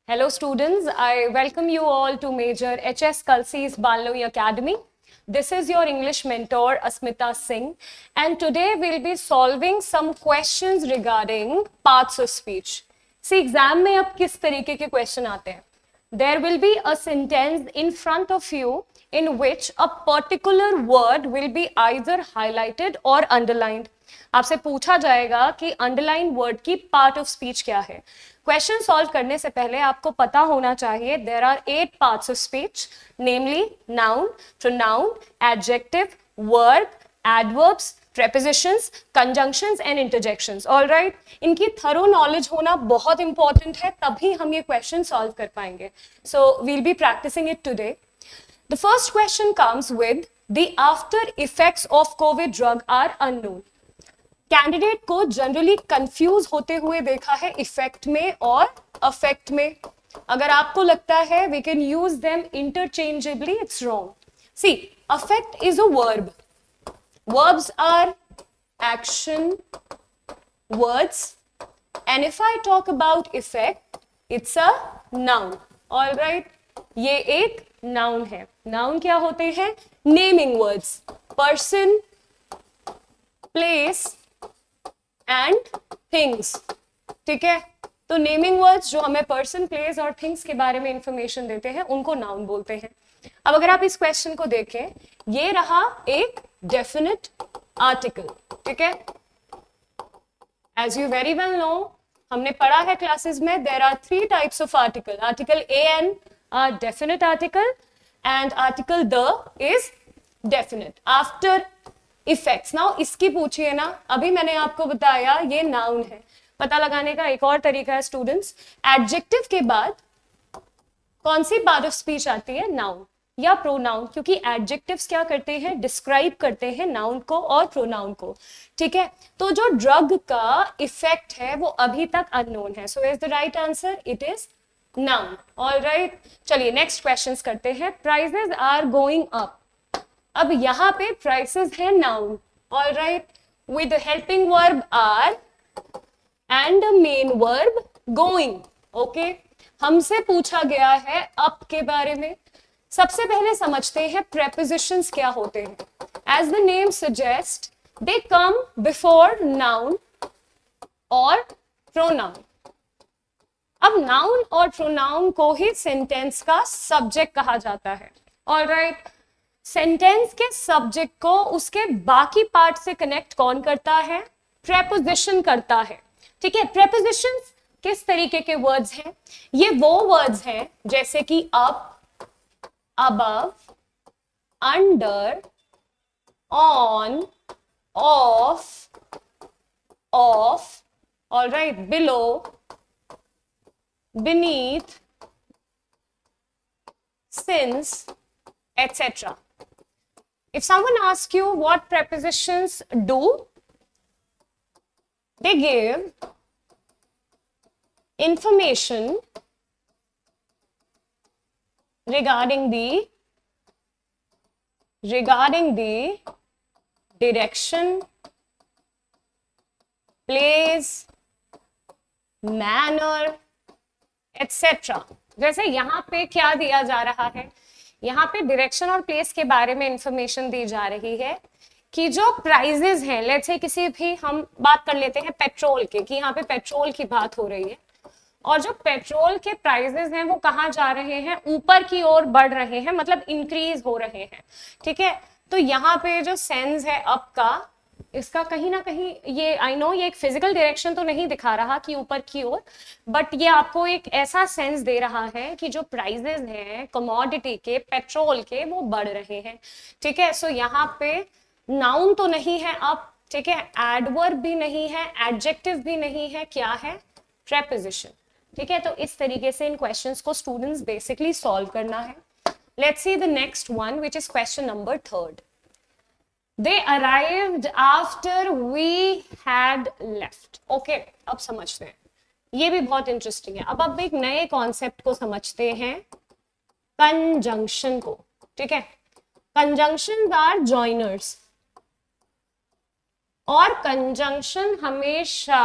Hello students, I welcome you all to Major HS Kalsi's Balnoy Academy. This is your English mentor Asmita Singh and today we'll be solving some questions regarding parts of speech. See exam में अब किस तरीके के question आते हैं? There will be a sentence in front of you in which a particular word will be either highlighted or underlined. आपसे पूछा जाएगा कि अंडरलाइन वर्ड की पार्ट ऑफ स्पीच क्या है. क्वेश्चन सॉल्व करने से पहले आपको पता होना चाहिए there are 8 parts of speech, namely noun, pronoun, adjective, verb, adverbs, prepositions, conjunctions and interjections. All right, इनकी थरो नॉलेज होना बहुत इंपॉर्टेंट है, तभी हम ये क्वेश्चन सॉल्व कर पाएंगे. So we'll be practicing it today. The first question comes with the after effects of COVID drug are unknown. Candidate को जनरली कंफ्यूज होते हुए देखा है इफेक्ट में और अफेक्ट में. अगर आपको लगता है we can use them interchangeably, it's wrong. See, affect is a verb. Verbs are action words, and if I talk about effect, it's a noun. All right, ये एक noun है. Noun क्या होते हैं? Naming words, person, place and things. ठीक है, तो naming words जो हमें पर्सन, प्लेस और थिंग्स के बारे में इंफॉर्मेशन देते हैं उनको नाउन बोलते हैं. अब अगर आप इस क्वेश्चन को देखें, ये रहा एक डेफिनेट आर्टिकल. ठीक है, as you very well know, हमने पढ़ा है क्लासेस में, there are 3 types of article. Article a an are definite article and article the is definite after effects. Now इसकी पूछिए ना, अभी मैंने आपको बताया ये नाउन है. पता लगाने का एक और तरीका है स्टूडेंट्स, एडजेक्टिव के बाद कौन सी पार्ट ऑफ स्पीच आती है? नाउन या प्रोनाउन, क्योंकि एडजेक्टिव्स क्या करते हैं? डिस्क्राइब करते हैं नाउन को और प्रोनाउन को. ठीक है, तो जो ड्रग का इफेक्ट है वो अभी तक अननोन है. So is the right answer, it is noun. All right, चलिए नेक्स्ट क्वेश्चंस करते हैं. Prices are going up. अब यहाँ पे प्राइसेस है noun. All right, with helping verb are and main verb going. Okay, हमसे पूछा गया है अप के बारे में. सबसे पहले समझते हैं प्रेपोजिशंस क्या होते हैं. As the name suggest, they come before noun और प्रोनाउन. अब नाउन और प्रोनाउन को ही सेंटेंस का सब्जेक्ट कहा जाता है. ऑलराइट, सेंटेंस के सब्जेक्ट को उसके बाकी पार्ट से कनेक्ट कौन करता है? प्रेपोजिशन करता है. ठीक है, प्रेपोजिशंस किस तरीके के वर्ड्स हैं? ये वो वर्ड्स हैं जैसे कि up, above, under, on, off, all right, below, beneath, since, etc. If someone asks you what prepositions do, they give information regarding the direction, place, manner, etc. जैसे यहाँ पे क्या दिया जा रहा है? यहाँ पे डायरेक्शन और प्लेस के बारे में इंफॉर्मेशन दी जा रही है कि जो प्राइजेस हैं, लेट्स से किसी भी, हम बात कर लेते हैं पेट्रोल के, कि यहाँ पे पेट्रोल की बात हो रही है और जो पेट्रोल के प्राइसेस हैं वो कहाँ जा रहे हैं? ऊपर की ओर बढ़ रहे हैं, मतलब इंक्रीज हो रहे हैं. ठीक है, तो यहाँ पे जो सेंस है अप का, इसका कहीं ना कहीं, ये आई नो ये एक फिजिकल डायरेक्शन तो नहीं दिखा रहा कि ऊपर की ओर, बट ये आपको एक ऐसा सेंस दे रहा है कि जो प्राइसेस हैं कमोडिटी के, पेट्रोल के, वो बढ़ रहे हैं. ठीक है, सो यहाँ पे नाउन तो नहीं है अप. ठीक है, एडवर्ब भी नहीं है, एडजेक्टिव भी नहीं है, क्या है? प्रेपोजिशन. ठीक है, तो इस तरीके से इन क्वेश्चंस को स्टूडेंट्स बेसिकली सॉल्व करना है. Let's see the next one, which is question number 3. They arrived after we had left. Okay, अब समझते हैं, ये भी बहुत इंटरेस्टिंग है. अब एक नए कॉन्सेप्ट को समझते हैं, कंजंक्शन को. ठीक है, कंजंक्शंस आर जॉइनर्स और कंजंक्शन हमेशा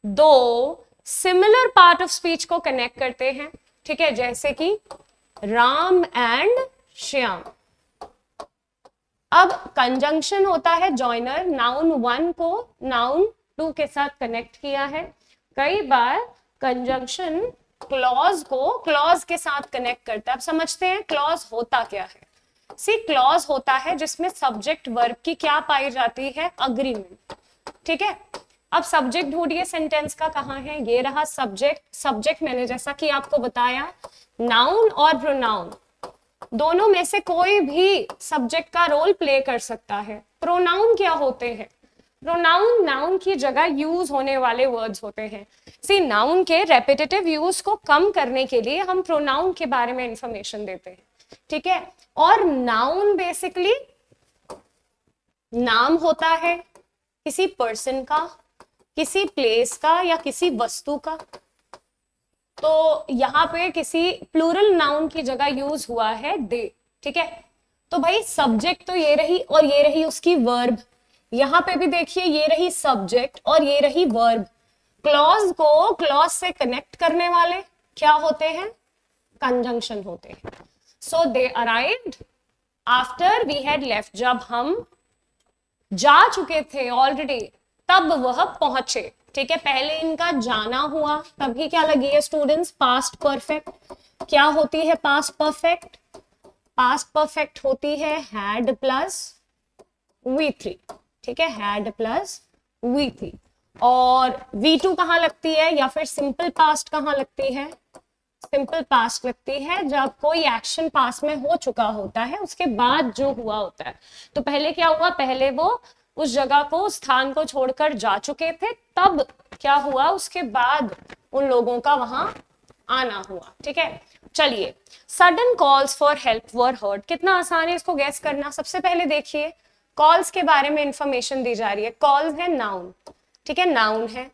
दो सिमिलर पार्ट ऑफ स्पीच को कनेक्ट करते हैं, ठीक है, जैसे कि राम एंड श्याम। अब कंजंक्शन होता है जॉइनर, नाउन 1 को नाउन 2 के साथ कनेक्ट किया है। कई बार कंजंक्शन क्लॉज को क्लॉज के साथ कनेक्ट करता है। अब समझते हैं क्लॉज होता क्या है। सी, क्लॉज होता है जिसमें सब्जेक्ट वर्ब की क्या पाई जाती है, अग्रीमेंट, ठीक है। अब सब्जेक्ट ढूंढिए सेंटेंस का, कहाँ है, ये रहा सब्जेक्ट। सब्जेक्ट मैंने जैसा कि आपको बताया नाउन और प्रोनाउन दोनों में से कोई भी सब्जेक्ट का रोल प्ले कर सकता है। प्रोनाउन क्या होते हैं, प्रोनाउन नाउन की जगह यूज होने वाले वर्ड्स होते हैं। सी, नाउन के रेपिटेटिव यूज को कम करने के लिए हम प्रोनाउन के बारे में इंफॉर्मेशन देते हैं, ठीक है। और नाउन बेसिकली नाम होता है किसी पर्सन का, किसी प्लेस का या किसी वस्तु का। तो यहाँ पे किसी प्लूरल नाउन की जगह यूज हुआ है दे, ठीक है। तो भाई सब्जेक्ट तो ये रही और ये रही उसकी वर्ब। यहाँ पे भी देखिए ये रही सब्जेक्ट और ये रही वर्ब। क्लॉज को क्लॉज से कनेक्ट करने वाले क्या होते हैं, कंजंक्शन होते हैं। So they arrived after we had left, जब हम जा चुके थे ऑलरेडी तब वह पहुंचे, ठीक है। पहले इनका जाना हुआ, तभी क्या लगी है स्टूडेंट्स, पास्ट परफेक्ट। क्या होती है पास्ट परफेक्ट, पास्ट परफेक्ट होती है हैड प्लस V3, ठीक है, हैड प्लस V3। और V2 कहाँ लगती है, या फिर सिंपल पास्ट कहाँ लगती है, सिंपल पास्ट लगती है जब कोई एक्शन पास में हो चुका होता है उसके बाद जो हुआ होता है। तो पहले क्या हुआ, पहले वो उस जगह को, उस स्थान को छोड़कर जा चुके थे, तब क्या हुआ, उसके बाद उन लोगों का वहां आना हुआ, ठीक है। चलिए, sudden calls for help were heard, कितना आसान है इसको गैस करना। सबसे पहले देखिए कॉल्स के बारे में इंफॉर्मेशन दी जा रही है। कॉल्स है नाउन, ठीक है, नाउन है।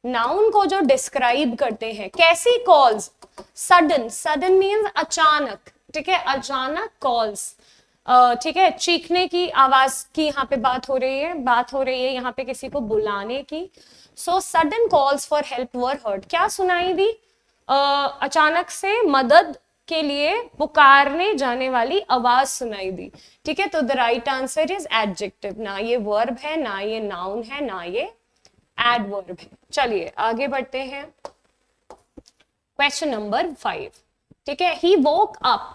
नाउन को जो डिस्क्राइब करते हैं, कैसी कॉल्स, सडन, सडन मीन्स अचानक, ठीक है, अचानक कॉल्स, ठीक है। चीखने की आवाज की यहाँ पे बात हो रही है, बात हो रही है यहाँ पे किसी को बुलाने की। So sudden calls for help were heard, क्या सुनाई दी, अचानक से मदद के लिए पुकारने जाने वाली आवाज सुनाई दी, ठीक है। तो the right answer is adjective, ना ये वर्ब है, ना ये नाउन है, ना ये एडवर्ब है। चलिए आगे बढ़ते हैं, क्वेश्चन नंबर 5, ठीक है। ही वोक अप,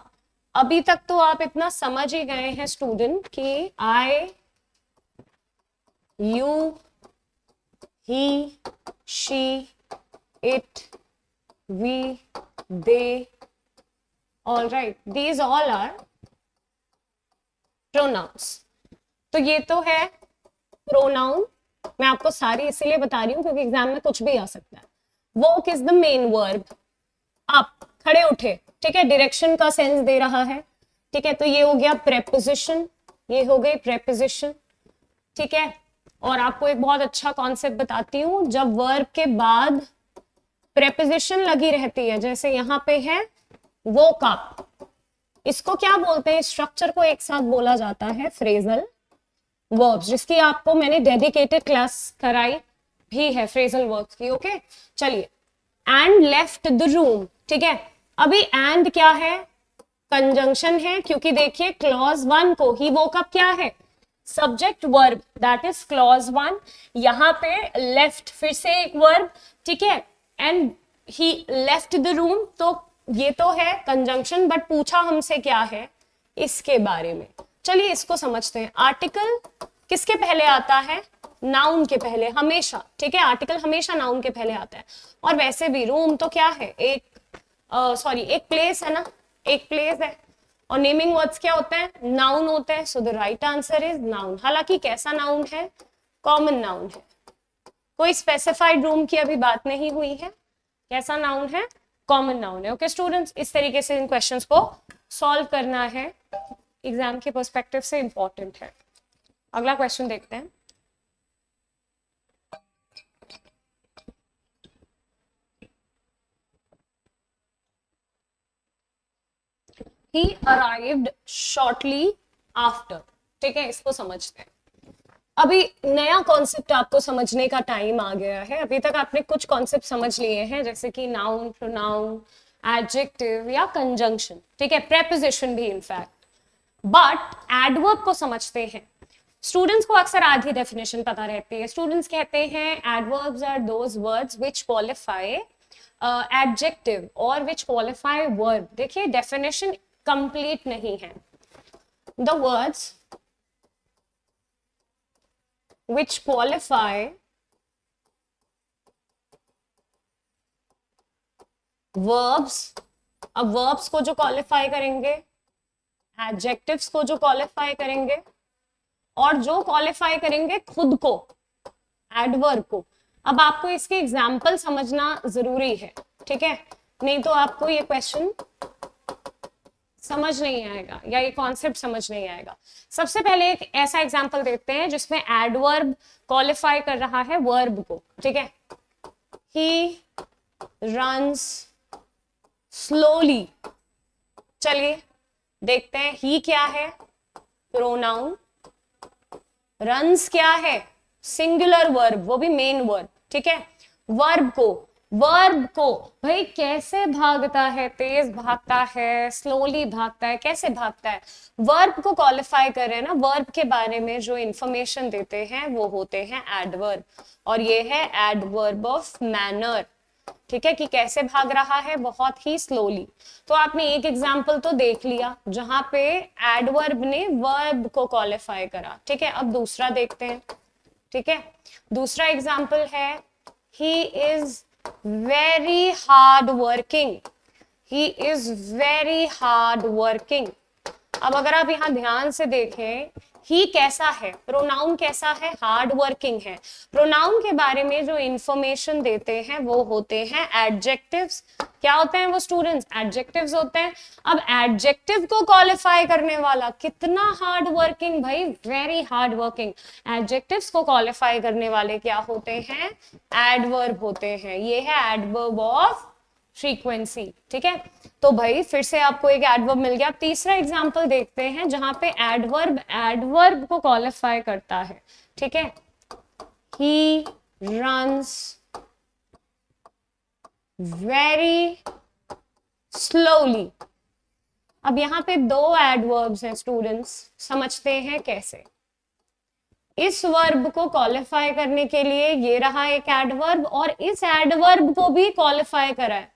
अभी तक तो आप इतना समझ ही गए हैं स्टूडेंट कि I, you, he, she, it, we, they, all right, these all are pronouns. तो ये तो है प्रोनाउन, मैं आपको सारी इसीलिए बता रही हूं क्योंकि एग्जाम में कुछ भी आ सकता है। Walk is the main verb, आप खड़े उठे, ठीक है, डायरेक्शन का सेंस दे रहा है, ठीक है। तो ये हो गया प्रेपोजिशन, ये हो गई प्रेपोजिशन, ठीक है। और आपको एक बहुत अच्छा कॉन्सेप्ट बताती हूँ, जब वर्ब के बाद प्रेपोजिशन लगी रहती है, जैसे यहाँ पे है वोक अप, इसको क्या बोलते हैं, स्ट्रक्चर को एक साथ बोला जाता है फ्रेजल वर्ब्स, जिसकी आपको मैंने डेडिकेटेड क्लास कराई भी है फ्रेजल वर्ब्स की, ओके। चलिए, एंड लेफ्ट द रूम, ठीक है। अभी एंड क्या है, कंजंक्शन है, क्योंकि देखिए क्लॉज 1 को ही वोक अप क्या है, subject verb, that is clause 1। यहाँ पे लेफ्ट फिर से एक वर्ब, ठीक है, and he left the room, तो ये तो है कंजंक्शन, बट पूछा हमसे क्या है इसके बारे में। चलिए इसको समझते हैं। आर्टिकल किसके पहले आता है, नाउन के पहले हमेशा, ठीक है, आर्टिकल हमेशा नाउन के पहले आता है। और वैसे भी रूम तो क्या है, एक एक प्लेस है ना, एक प्लेस है। और नेमिंग वर्ड्स क्या होते हैं, नाउन होते हैं। सो the right answer is noun. हालांकि कैसा नाउन है, कॉमन नाउन है, कोई स्पेसिफाइड रूम की अभी बात नहीं हुई है। कैसा नाउन है, कॉमन नाउन है। ओके स्टूडेंट्स, इस तरीके से इन क्वेश्चंस को सॉल्व करना है, एग्जाम के पर्सपेक्टिव से इंपॉर्टेंट है। अगला क्वेश्चन देखते हैं। He arrived shortly after, ठीक है, इसको समझते हैं। अभी नया कॉन्सेप्ट आपको समझने का टाइम आ गया है। अभी तक आपने कुछ कॉन्सेप्ट समझ लिए हैं, जैसे कि नाउन, प्रोनाउन, एडजेक्टिव या कंजंक्शन, ठीक है, प्रेपोजिशन भी इनफैक्ट। बट एडवर्ब को समझते हैं। स्टूडेंट्स को अक्सर आधी डेफिनेशन पता रहती है। स्टूडेंट्स कहते हैं adverbs are those words which qualify adjective और व्हिच क्वालिफाई वर्ब। देखिए डेफिनेशन कंप्लीट नहीं है। The words which qualify verbs, अब verbs को जो qualify करेंगे, adjectives को जो qualify करेंगे, और जो qualify करेंगे खुद को, adverb को। अब आपको इसके एग्जाम्पल समझना जरूरी है, ठीक है, नहीं तो आपको ये क्वेश्चन समझ नहीं आएगा या ये कॉन्सेप्ट समझ नहीं आएगा। सबसे पहले एक ऐसा एग्जांपल देखते हैं जिसमें एडवर्ब क्वालिफाई कर रहा है वर्ब को, ठीक है। He runs slowly. चलिए देखते हैं, ही क्या है, प्रोनाउन, रन्स क्या है, सिंगुलर वर्ब, वो भी मेन वर्ब, ठीक है। वर्ब को भाई कैसे भागता है, तेज भागता है, स्लोली भागता है, कैसे भागता है, वर्ब को क्वालिफाई कर रहे हैं ना। वर्ब के बारे में जो इंफॉर्मेशन देते हैं वो होते हैं एडवर्ब, और ये है एडवर्ब ऑफ मैनर, ठीक है, कि कैसे भाग रहा है, बहुत ही स्लोली। तो आपने एक एग्जाम्पल तो देख लिया जहां पे एडवर्ब ने वर्ब को क्वालिफाई करा, ठीक है। अब दूसरा देखते हैं, ठीक है। दूसरा एग्जाम्पल है he is very hard working, he is very hard working। अब अगर आप यहां ध्यान से देखें, ही कैसा है, प्रोनाउन कैसा है, हार्ड वर्किंग है। प्रोनाउन के बारे में जो इंफॉर्मेशन देते हैं वो होते हैं एडजेक्टिव्स। क्या होते हैं वो स्टूडेंट्स, एडजेक्टिव्स होते हैं। अब एडजेक्टिव को क्वालिफाई करने वाला कितना हार्ड वर्किंग, भाई वेरी हार्ड वर्किंग। एडजेक्टिव्स को क्वालिफाई करने वाले क्या होते हैं, एडवर्ब होते हैं। ये है एडवर्ब ऑफ फ्रीक्वेंसी, ठीक है। तो भाई फिर से आपको एक एडवर्ब मिल गया। तीसरा एग्जांपल देखते हैं जहां पे एडवर्ब को क्वालिफाई करता है, ठीक है। He runs very slowly. अब यहाँ पे दो एडवर्ब्स हैं स्टूडेंट्स, समझते हैं कैसे। इस वर्ब को क्वालिफाई करने के लिए ये रहा एक एडवर्ब, और इस एडवर्ब को भी क्वालिफाई करा है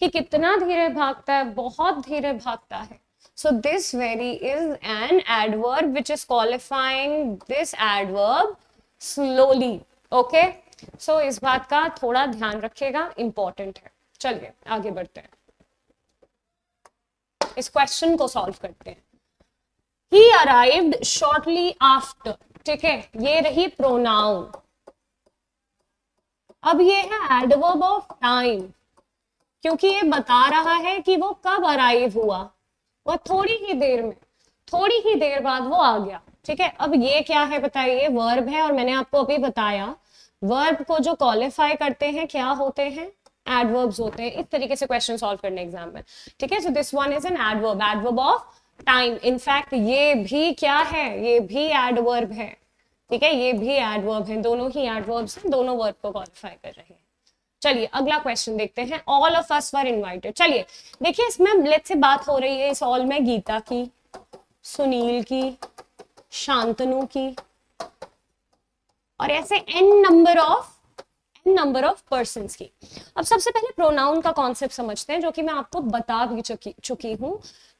कि कितना धीरे भागता है, बहुत धीरे भागता है। So this very is an adverb which is qualifying this adverb slowly. Okay, so इस बात का थोड़ा ध्यान रखिएगा, इंपॉर्टेंट है। चलिए आगे बढ़ते हैं, इस क्वेश्चन को सॉल्व करते हैं। ही अराइव्ड शॉर्टली आफ्टर, ठीक है, ये रही प्रोनाउन। अब ये है एडवर्ब ऑफ टाइम, क्योंकि ये बता रहा है कि वो कब अराइव हुआ, वो थोड़ी ही देर में, थोड़ी ही देर बाद वो आ गया, ठीक है। अब ये क्या है बताइए, वर्ब है, और मैंने आपको अभी बताया वर्ब को जो क्वालिफाई करते हैं क्या होते हैं, एडवर्ब्स होते हैं। इस तरीके से क्वेश्चन सॉल्व करने एग्जाम में, ठीक है। So this one is an adverb, adverb of time. In fact ये भी क्या है, ये भी एडवर्ब है, ठीक है, ये भी एडवर्ब है, दोनों ही एडवर्ब्स हैं, दोनों वर्ब को क्वालिफाई कर रहे हैं। चलिए अगला क्वेश्चन देखते हैं। All of us were invited. चलिए देखिए, इसमें लेट्स से बात हो रही है इस ऑल में गीता की, सुनील की, शांतनु की, और ऐसे n नंबर ऑफ पर्सन्स की। अब सबसे पहले प्रोनाउन का कॉन्सेप्ट समझते हैं, जो कि मैं आपको बता भी चुकी हूं।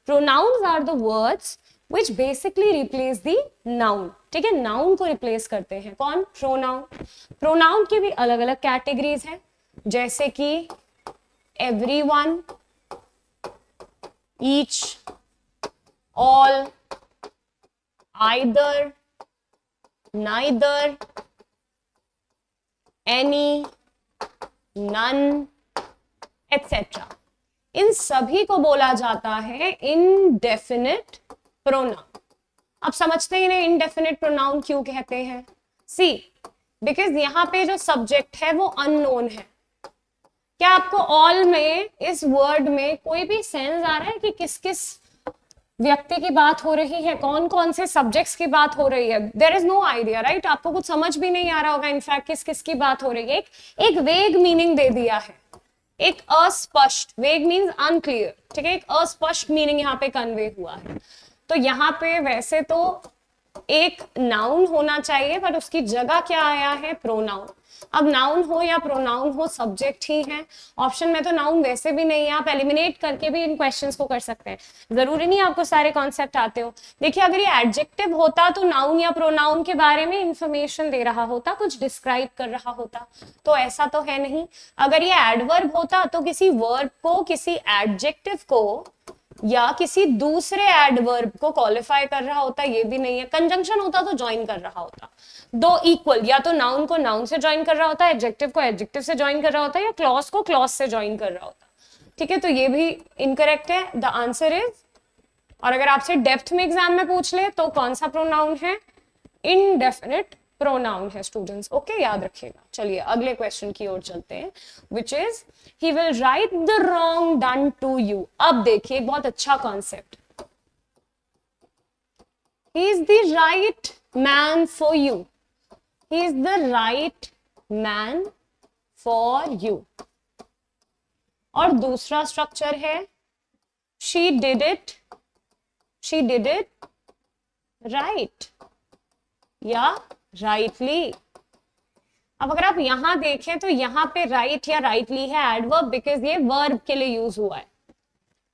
Pronouns are the words which basically replace the noun, ठीक है, नाउन को रिप्लेस करते हैं कौन, प्रोनाउन। प्रोनाउन की भी अलग अलग कैटेगरीज हैं, जैसे कि everyone, each, all, either, neither, any, none, etcetera. इन सभी को बोला जाता है इनडेफिनिट प्रोनाउन। अब समझते हैं इनडेफिनिट प्रोनाउन क्यों कहते हैं। सी, बिकॉज यहां पे जो सब्जेक्ट है वो अननोन है। क्या आपको ऑल में, इस वर्ड में कोई भी सेंस आ रहा है कि किस किस व्यक्ति की बात हो रही है, कौन कौन से सब्जेक्ट्स की बात हो रही है, there is no idea, right. आपको कुछ समझ भी नहीं आ रहा होगा इनफैक्ट किस किस की बात हो रही है। एक वेग मीनिंग दे दिया है, एक अस्पष्ट, वेग मीन्स अनक्लियर, ठीक है, एक अस्पष्ट मीनिंग यहाँ पे कन्वे हुआ है। तो यहाँ पे वैसे तो एक नाउन होना चाहिए, पर उसकी जगह क्या आया है, प्रोनाउन। अब नाउन हो या प्रोनाउन हो, सब्जेक्ट ही है। ऑप्शन में तो नाउन वैसे भी नहीं है, आप एलिमिनेट करके भी इन क्वेश्चंस को कर सकते हैं, जरूरी नहीं आपको सारे कॉन्सेप्ट आते हो। देखिए अगर ये एडजेक्टिव होता तो नाउन या प्रोनाउन के बारे में इंफॉर्मेशन दे रहा होता, कुछ डिस्क्राइब कर रहा होता, तो ऐसा तो है नहीं। अगर ये एडवर्ब होता तो किसी वर्ब को, किसी एडजेक्टिव को या किसी दूसरे एडवर्ब को क्वालिफाई कर रहा होता, ये भी नहीं है। कंजंक्शन होता तो ज्वाइन कर रहा होता, दो इक्वल, या तो नाउन को नाउन से ज्वाइन कर रहा होता, एडजेक्टिव को एडजेक्टिव से ज्वाइन कर रहा होता, या क्लॉज को क्लॉज से ज्वाइन कर रहा होता, ठीक है। तो ये भी इनकरेक्ट है, द आंसर इज। और अगर आपसे डेप्थ में एग्जाम में पूछ ले तो कौन सा प्रोनाउन है, इनडेफिनिट प्रोनाउन है स्टूडेंट्स, ओके, याद रखिएगा। चलिए अगले क्वेश्चन की ओर चलते हैं, which is he will right the wrong done to you. अब देखिए बहुत अच्छा concept, he is the right man for you, he is the right man for you. और दूसरा स्ट्रक्चर है शी डिड इट राइट या राइटली। अब अगर आप यहां देखें तो यहां पे राइट या राइटली है एडवर्ब, बिकॉज ये वर्ब के लिए यूज हुआ है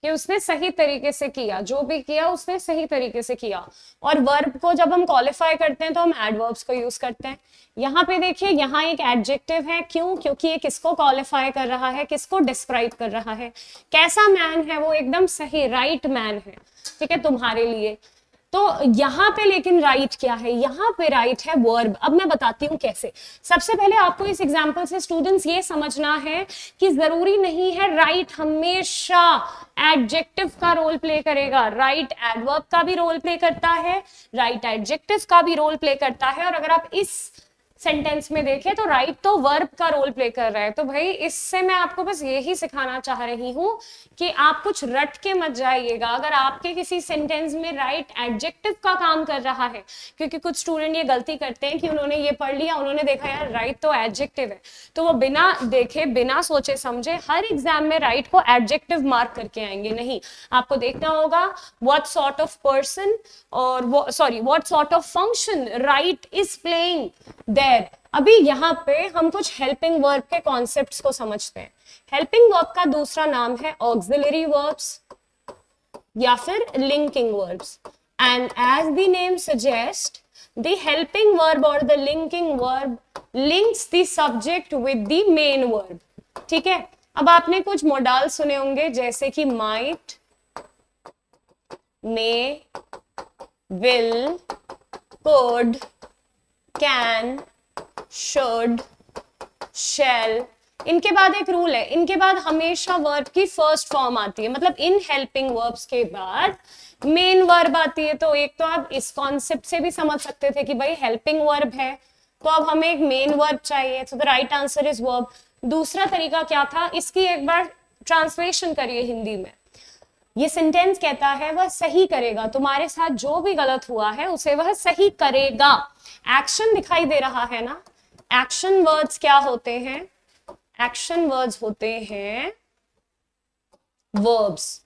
कि उसने सही तरीके से किया, जो भी किया उसने सही तरीके से किया। और वर्ब को जब हम क्वालिफाई करते हैं तो हम एडवर्ब्स को यूज करते हैं। यहाँ पे देखिए यहाँ एक एडजेक्टिव है, क्यों, क्योंकि ये किसको क्वालिफाई कर रहा है, किसको डिस्क्राइब कर रहा है, कैसा मैन है वो, एकदम सही राइट मैन है, ठीक है, तुम्हारे लिए। तो यहाँ पे लेकिन राइट क्या है, यहाँ पे राइट है वर्ब। अब मैं बताती हूँ कैसे। सबसे पहले आपको इस एग्जाम्पल से स्टूडेंट्स ये समझना है कि जरूरी नहीं है राइट हमेशा एडजेक्टिव का रोल प्ले करेगा, राइट एडवर्ब का भी रोल प्ले करता है, राइट एडजेक्टिव का भी रोल प्ले करता है। और अगर आप इस सेंटेंस में देखें तो राइट तो वर्ब का रोल प्ले कर रहा है। तो भाई इससे मैं आपको बस यही सिखाना चाह रही हूं कि आप कुछ रट के मत जाइएगा। अगर आपके किसी सेंटेंस में राइट एडजेक्टिव का काम कर रहा है, क्योंकि कुछ स्टूडेंट ये गलती करते हैं कि उन्होंने ये पढ़ लिया, उन्होंने देखा यार राइट तो एडजेक्टिव है, तो वो बिना देखे बिना सोचे समझे हर एग्जाम में राइट को एडजेक्टिव मार्क करके आएंगे। नहीं, आपको देखना होगा व्हाट सॉर्ट ऑफ पर्सन और what sort of function right is playing there. अभी यहाँ पे हम कुछ हेल्पिंग वर्ब के कॉन्सेप्ट्स को समझते हैं। हेल्पिंग वर्ब का दूसरा नाम है ऑक्सिलरी वर्ब्स या फिर linking verbs. And as the name suggest, the helping verb और the linking verb links the subject with the main verb, ठीक है। अब आपने कुछ मॉडल सुने होंगे जैसे कि might, may, will, could, can, should, shall. इनके बाद एक रूल है, इनके बाद हमेशा वर्ब की फर्स्ट फॉर्म आती है, मतलब इन हेल्पिंग वर्ब्स के बाद मेन वर्ब आती है। तो एक तो आप इस कॉन्सेप्ट से भी समझ सकते थे कि भाई हेल्पिंग वर्ब है तो अब हमें एक मेन वर्ब चाहिए, तो the right answer is verb. दूसरा तरीका क्या था, इसकी एक बार ट्रांसलेशन करिए हिंदी में। ये सेंटेंस कहता है वह सही करेगा, तुम्हारे साथ जो भी गलत हुआ है उसे वह सही करेगा। एक्शन दिखाई दे रहा है ना, एक्शन वर्ड्स क्या होते हैं, एक्शन वर्ड्स होते हैं verbs,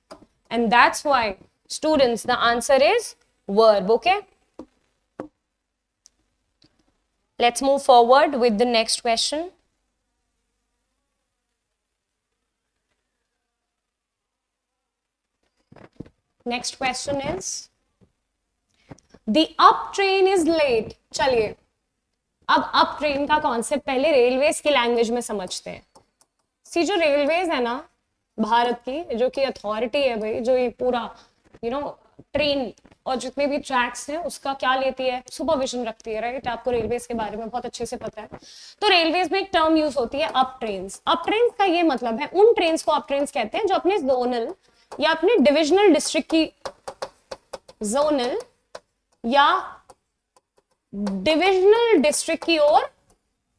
and that's why students the answer is verb, okay? Let's move forward with the next question. Next question is the up train is late. चलिए अब अप ट्रेन का concept पहले railways की language में समझते हैं। सी जो रेलवेज है ना भारत की, जो कि अथॉरिटी है भाई, जो ये पूरा ट्रेन और जितने भी ट्रैक्स हैं उसका क्या लेती है, सुपरविजन रखती है, राइट। आपको रेलवेज के बारे में बहुत अच्छे से पता है। तो रेलवेज में एक टर्म यूज होती है अप ट्रेन्स। अप ट्रेन्स का ये मतलब है उन ट्रेन्स को अप ट्रेन्स कहते हैं जो अपने जोनल या अपने डिविजनल डिस्ट्रिक्ट की, जोनल या डिविजनल डिस्ट्रिक्ट की ओर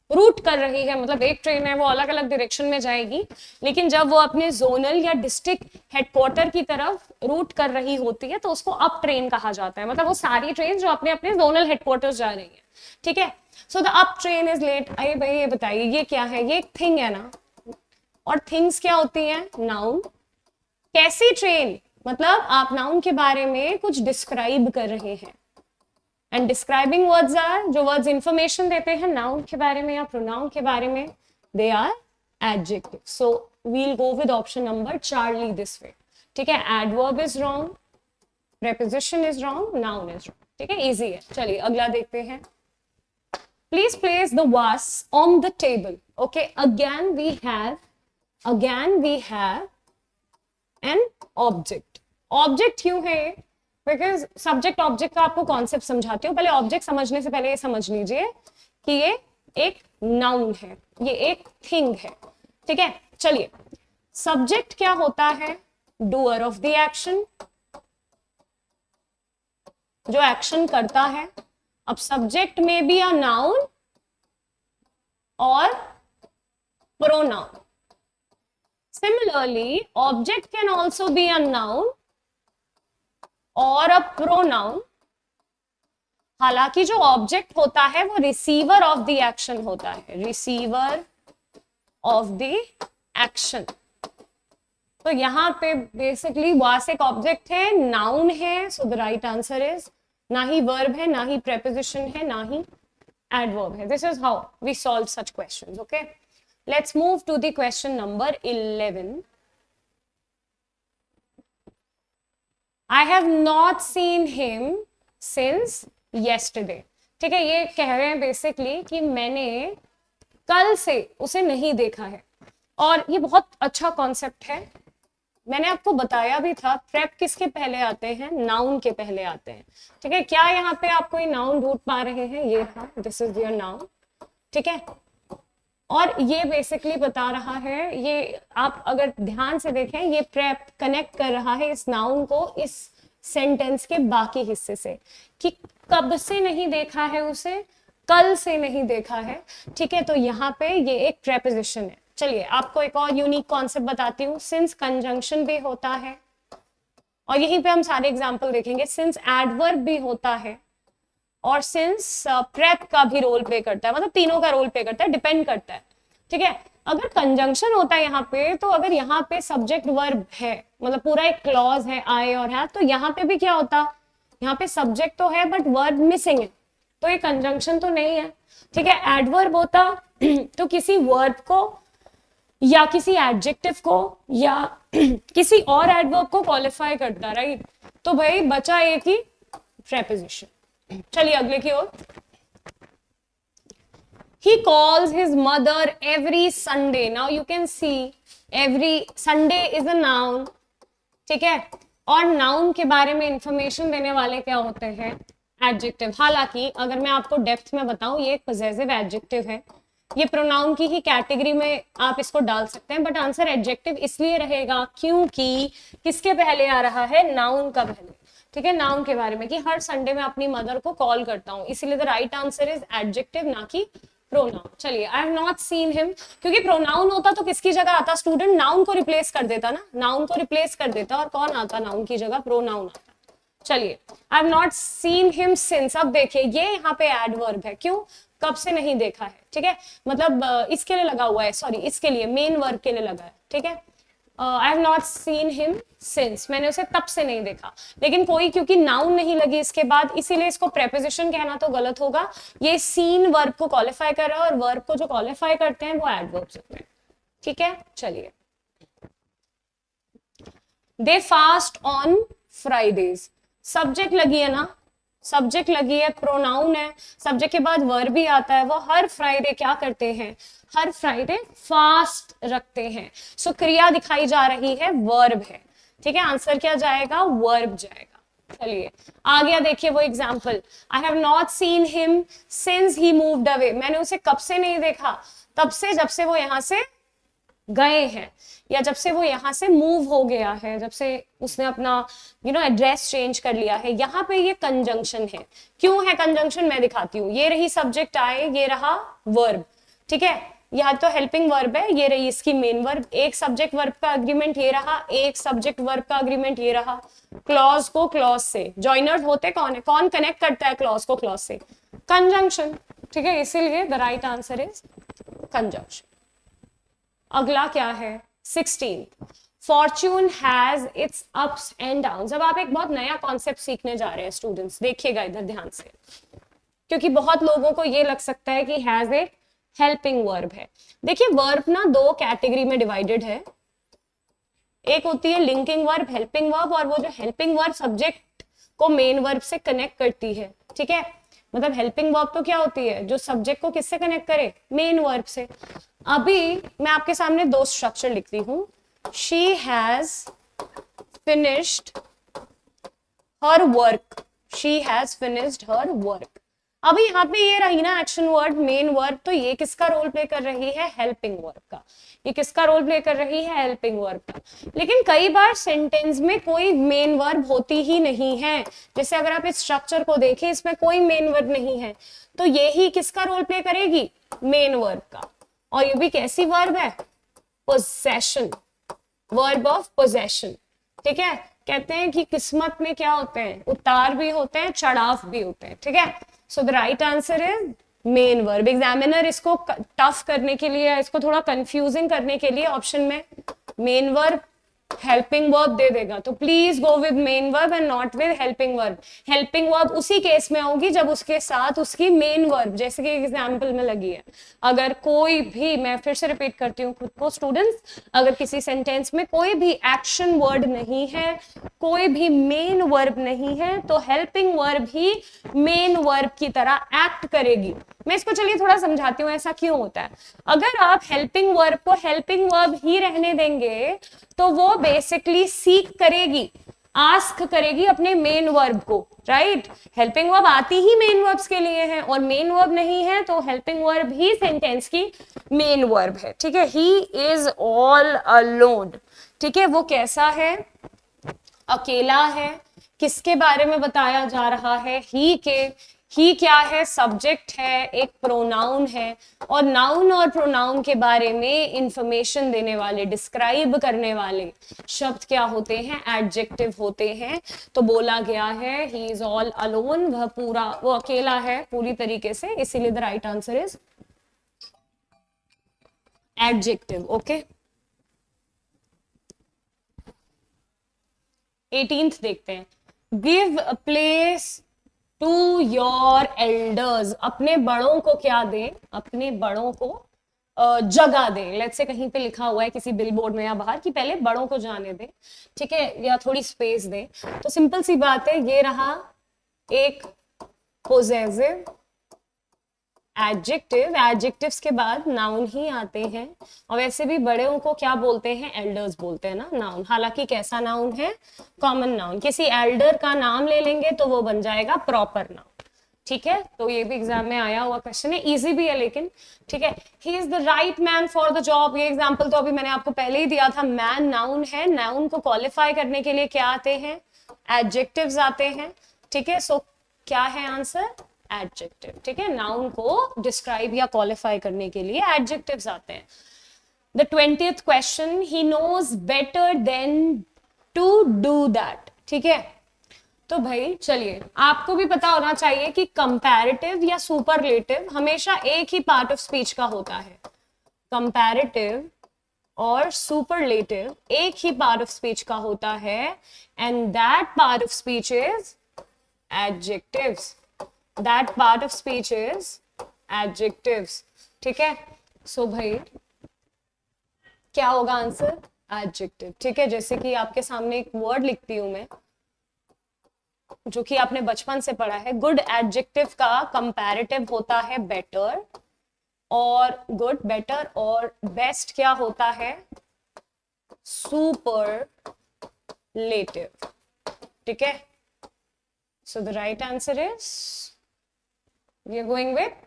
रूट कर रही है, मतलब एक ट्रेन है वो अलग अलग डायरेक्शन में जाएगी, लेकिन जब वो अपने जोनल या डिस्ट्रिक्ट हेडक्वार्टर की तरफ रूट कर रही होती है तो उसको अप ट्रेन कहा जाता है, मतलब वो सारी ट्रेन जो अपने अपने जोनल हेडक्वार्टर जा रही है, ठीक है। So the up train is late. अरे भाई ये बताइए ये क्या है, ये एक थिंग है ना, और थिंग्स क्या होती है, नाउन। कैसी ट्रेन, मतलब आप नाउन के बारे में कुछ डिस्क्राइब कर रहे हैं, एंड डिस्क्राइबिंग वर्ड्स आर, जो वर्ड्स इंफॉर्मेशन देते हैं नाउन के बारे में या प्रोनाउन के बारे में, they are adjective. So we'll go with option number Charlie this way, ठीक है। Adverb is wrong, preposition is wrong, noun is wrong, ठीक है, इजी है। चलिए अगला देखते हैं। Please place the was on the table. Okay, again we have an object. Object क्यों है, बिकॉज सब्जेक्ट ऑब्जेक्ट का आपको कॉन्सेप्ट समझाती हूँ, पहले ऑब्जेक्ट समझने से पहले ये समझ लीजिए कि ये एक नाउन है, ये एक थिंग है, ठीक है। चलिए, सब्जेक्ट क्या होता है, डूअर ऑफ द एक्शन, जो एक्शन करता है। अब सब्जेक्ट में बी अ नाउन और pronoun. Similarly, object can also be a noun or a pronoun. हालांकि जो ऑब्जेक्ट होता है वो रिसीवर ऑफ द एक्शन होता है, रिसीवर ऑफ द एक्शन। तो यहां पे बेसिकली वास एक ऑब्जेक्ट है, नाउन है, so the right answer is, ना ही वर्ब है, ना ही प्रेपोजिशन है, ना ही एडवर्ब है। This is how we solve such questions, okay. Let's move to the question number 11. I have not seen him since yesterday. ठीक है, ये कह रहे हैं बेसिकली कि मैंने कल से उसे नहीं देखा है, और ये बहुत अच्छा कॉन्सेप्ट है। मैंने आपको बताया भी था, प्रेप किसके पहले आते हैं, नाउन के पहले आते हैं, ठीक है। क्या यहाँ पे आप कोई नाउन ढूंढ पा रहे हैं, ये था, दिस इज योर नाउन, ठीक है। और ये बेसिकली बता रहा है, ये आप अगर ध्यान से देखें, ये प्रेप कनेक्ट कर रहा है इस नाउन को इस सेंटेंस के बाकी हिस्से से, कि कब से नहीं देखा है उसे, कल से नहीं देखा है, ठीक है। तो यहाँ पे ये एक प्रेपोजिशन है। चलिए आपको एक और यूनिक कॉन्सेप्ट बताती हूँ, सिंस कंजंक्शन भी होता है, और यहीं पे हम सारे एग्जाम्पल देखेंगे। सिंस एडवर्ब भी होता है, और सिंस प्रेप का भी रोल प्ले करता है, मतलब तीनों का रोल प्ले करता है, डिपेंड करता है, ठीक है। अगर कंजंक्शन होता है यहाँ पे, तो अगर यहाँ पे सब्जेक्ट वर्ब है, मतलब पूरा एक क्लॉज है, आए और है, तो यहाँ पे भी क्या होता, यहाँ पे सब्जेक्ट तो है बट वर्ब मिसिंग है, तो ये कंजंक्शन तो नहीं है, ठीक है। एडवर्ब होता तो किसी वर्ब को या किसी एडजेक्टिव को या किसी और एडवर्ब को क्वालिफाई करता, राइट। तो भाई बचा एक ही प्रेपोजिशन। चलिए अगले की ओर। He calls his mother every Sunday. Now you can see every Sunday is a noun, ठीक है। और नाउन के बारे में इंफॉर्मेशन देने वाले क्या होते हैं, एडजेक्टिव। हालांकि अगर मैं आपको डेप्थ में बताऊं, ये एक पॉजेसिव एडजेक्टिव है, ये प्रोनाउन की ही कैटेगरी में आप इसको डाल सकते हैं, बट आंसर एडजेक्टिव इसलिए रहेगा क्योंकि किसके पहले आ रहा है, नाउन का पहले, ठीक है। नाउन के बारे में कि हर संडे में अपनी मदर को कॉल करता हूं, इसीलिए the right answer is adjective, ना कि प्रोनाउन। चलिए, I have not seen him, क्योंकि प्रोनाउन होता तो किसकी जगह आता, स्टूडेंट नाउन को रिप्लेस कर देता ना, नाउन को रिप्लेस कर देता, और कौन आता नाउन की जगह, प्रोनाउन आता। चलिए, I have not seen him since, अब देखिए ये यहाँ पे एडवर्ब है, क्यों, कब से नहीं देखा है, ठीक है, मतलब इसके लिए लगा हुआ है, सॉरी इसके लिए, मेन वर्ब के लिए लगा है, ठीक है। I have not seen him since, मैंने उसे तब से नहीं देखा, लेकिन कोई क्योंकि नाउन नहीं लगी इसके बाद, इसीलिए इसको प्रेपोजिशन कहना तो गलत होगा। ये सीन वर्ब को क्वालिफाई कर रहा है, और वर्ब को जो क्वालिफाई करते हैं वो एडवर्ब्स होते हैं, ठीक है। चलिए, दे फास्ट ऑन फ्राइडेज, सब्जेक्ट लगी है ना, सब्जेक्ट लगी है, प्रोनाउन है, सब्जेक्ट के बाद वर्ब भी आता है, वो हर फ्राइडे क्या करते हैं, हर फ्राइडे फास्ट रखते हैं। सो क्रिया दिखाई जा रही है, वर्ब है, ठीक है। आंसर क्या जाएगा, वर्ब जाएगा। चलिए आ गया, देखिए वो example, I have not seen him since he moved away, मैंने उसे कब से नहीं देखा, तब से जब से वो यहां से गए हैं, या जब से वो यहाँ से मूव हो गया है, जब से उसने अपना एड्रेस चेंज कर लिया है। यहाँ पे ये कंजंक्शन है, क्यों है कंजंक्शन मैं दिखाती हूँ। ये रही सब्जेक्ट आए, ये रहा वर्ब, ठीक है, यहाँ तो हेल्पिंग वर्ब है, ये रही इसकी मेन वर्ब, एक सब्जेक्ट वर्ब का अग्रीमेंट ये रहा, एक सब्जेक्ट वर्ब का अग्रीमेंट ये रहा, क्लॉज को क्लॉज से, जॉइनर्स होते कौन है, कौन कनेक्ट करता है क्लॉज को क्लॉज से, कंजंक्शन, ठीक है, इसीलिए the right answer is conjunction. अगला क्या है 16th, Fortune has its ups and downs. अब आप एक बहुत नया कॉन्सेप्ट सीखने जा रहे हैं स्टूडेंट्स, देखिएगा इधर ध्यान से, क्योंकि बहुत लोगों को ये लग सकता है कि हैज एक हेल्पिंग वर्ब है। देखिए वर्ब ना दो कैटेगरी में डिवाइडेड है, एक होती है लिंकिंग वर्ब, हेल्पिंग वर्ब, और वो जो हेल्पिंग वर्ब सब्जेक्ट को मेन वर्ब से कनेक्ट करती है, ठीक है, मतलब हेल्पिंग वर्ब तो क्या होती है, जो सब्जेक्ट को किससे कनेक्ट करे, मेन वर्ब से। अभी मैं आपके सामने दो स्ट्रक्चर लिखती हूँ, she has finished her work, she has finished her work. अभी यहाँ पे ये रही ना एक्शन वर्ड मेन वर्ब, तो ये किसका रोल प्ले कर रही है, हेल्पिंग वर्ब का, ये किसका रोल प्ले कर रही है, हेल्पिंग वर्ब का। लेकिन कई बार सेंटेंस में कोई मेन वर्ब होती ही नहीं है, जैसे अगर आप इस स्ट्रक्चर को देखें इसमें कोई मेन वर्ब नहीं है, तो ये ही किसका रोल प्ले करेगी, मेन वर्ब का। और ये भी कैसी वर्ब है, पोजेशन, वर्ब ऑफ पोजेशन, ठीक है। कहते हैं कि किस्मत में क्या होते हैं, उतार भी होते हैं, चढ़ाव भी होते हैं, ठीक है। So the right answer is main verb. Examiner इसको टफ करने के लिए, इसको थोड़ा कंफ्यूजिंग करने के लिए ऑप्शन में मेन वर्ब हेल्पिंग वर्ब दे देगा, तो please go with main verb and not with helping verb. Helping verb उसी केस में होगी जब उसके साथ उसकी मेन वर्ब, जैसे कि एग्जाम्पल में लगी है। अगर कोई भी, मैं फिर से रिपीट करती हूँ खुद को स्टूडेंट्स, अगर किसी सेंटेंस में कोई भी एक्शन वर्ड नहीं है, कोई भी मेन वर्ब नहीं है, तो हेल्पिंग वर्ब ही मेन वर्ब की तरह एक्ट करेगी। मैं इसको चलिए थोड़ा समझाती हूँ ऐसा क्यों होता है। अगर आप हेल्पिंग वर्ब को हेल्पिंग वर्ब ही रहने देंगे तो वो बेसिकली सीक करेगी, आस्क करेगी अपने मेन वर्ब को, राइट। हेल्पिंग वर्ब आती ही मेन वर्ब्स के लिए है, और मेन वर्ब नहीं है तो हेल्पिंग वर्ब ही सेंटेंस की मेन वर्ब है, ठीक है। ही इज ऑल अलोन, ठीक है, वो कैसा है, अकेला है। किसके बारे में बताया जा रहा है, ही के। ही क्या है, सब्जेक्ट है, एक प्रोनाउन है, और नाउन और प्रोनाउन के बारे में इंफॉर्मेशन देने वाले, डिस्क्राइब करने वाले शब्द क्या होते हैं, एडजेक्टिव होते हैं। तो बोला गया है ही इज ऑल अलोन, वह पूरा, वो अकेला है पूरी तरीके से, इसीलिए the right answer is adjective, okay. 18th देखते हैं, give a place to your elders. अपने बड़ों को क्या दें, अपने बड़ों को जगह दें। लेट्स से कहीं पे लिखा हुआ है किसी बिलबोर्ड में या बाहर कि पहले बड़ों को जाने दें, ठीक है, या थोड़ी स्पेस दें। तो सिंपल सी बात है, ये रहा एक पोजेसिव एडजेक्टिव, एडजेक्टिव्स के बाद नाउन ही आते हैं, और वैसे भी बड़े को क्या बोलते हैं, एल्डर्स बोलते हैं ना, नाउन। हालांकि कैसा नाउन है, कॉमन नाउन। किसी एल्डर का नाम ले लेंगे तो वो बन जाएगा प्रॉपर नाउन, ठीक है। तो ये भी एग्जाम में आया हुआ क्वेश्चन है, इजी भी है लेकिन, ठीक है। He is the right man for the job, ये एग्जाम्पल तो अभी मैंने आपको पहले ही दिया था। मैन नाउन है, नाउन को क्वालिफाई करने के लिए क्या आते हैं, एडजेक्टिव्स आते हैं, ठीक है। सो क्या है आंसर, एडजेक्टिव, ठीक है। नाउन को डिस्क्राइब या क्वालिफाई करने के लिए एडजेक्टिव्स आते हैं। The 20th question, he knows better than to do that, ठीक है। तो भाई चलिए, आपको भी पता होना चाहिए कि कंपैरेटिव या सुपरलेटिव हमेशा एक ही पार्ट ऑफ स्पीच का होता है। कंपैरेटिव और सुपरलेटिव एक ही पार्ट ऑफ स्पीच का होता है, and that part of speech is adjectives. That part of speech is adjectives, ठीक है। सो भाई क्या होगा आंसर, एडजेक्टिव, ठीक है। जैसे कि आपके सामने एक वर्ड लिखती हूं मैं, जो कि आपने बचपन से पढ़ा है। गुड एडजेक्टिव का कंपैरेटिव होता है बेटर, और गुड, बेटर, और बेस्ट क्या होता है, सुपरलेटिव, ठीक है। So the right answer is, we are going with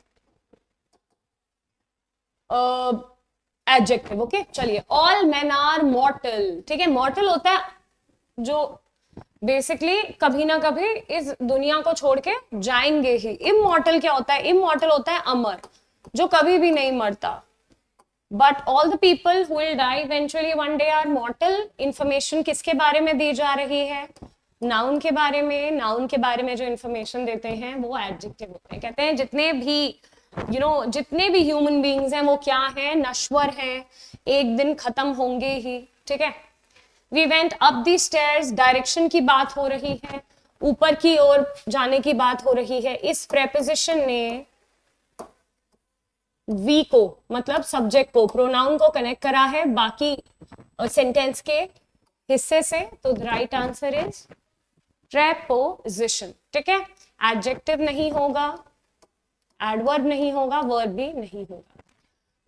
adjective, okay। चलिए, all men are mortal, ठीक है। mortal होता है जो बेसिकली कभी ना कभी इस दुनिया को छोड़ के जाएंगे ही। immortal क्या होता है, immortal होता है अमर, जो कभी भी नहीं मरता। But all the people who will die eventually one day are mortal. Information किसके बारे में दी जा रही है? नाउन के बारे में। नाउन के बारे में जो इंफॉर्मेशन देते हैं वो एडजेक्टिव होते हैं। कहते हैं जितने भी जितने भी ह्यूमन बीइंग्स हैं वो क्या है? नश्वर हैं, एक दिन खत्म होंगे ही। ठीक है। We went up the stairs, direction की बात हो रही है, ऊपर की ओर जाने की बात हो रही है। इस प्रेपोजिशन ने वी को मतलब सब्जेक्ट को, प्रोनाउन को कनेक्ट करा है बाकी सेंटेंस के हिस्से से। तो the right answer is preposition. ठीक है। एडजेक्टिव नहीं होगा, एडवर्ब नहीं होगा, वर्ब भी नहीं होगा।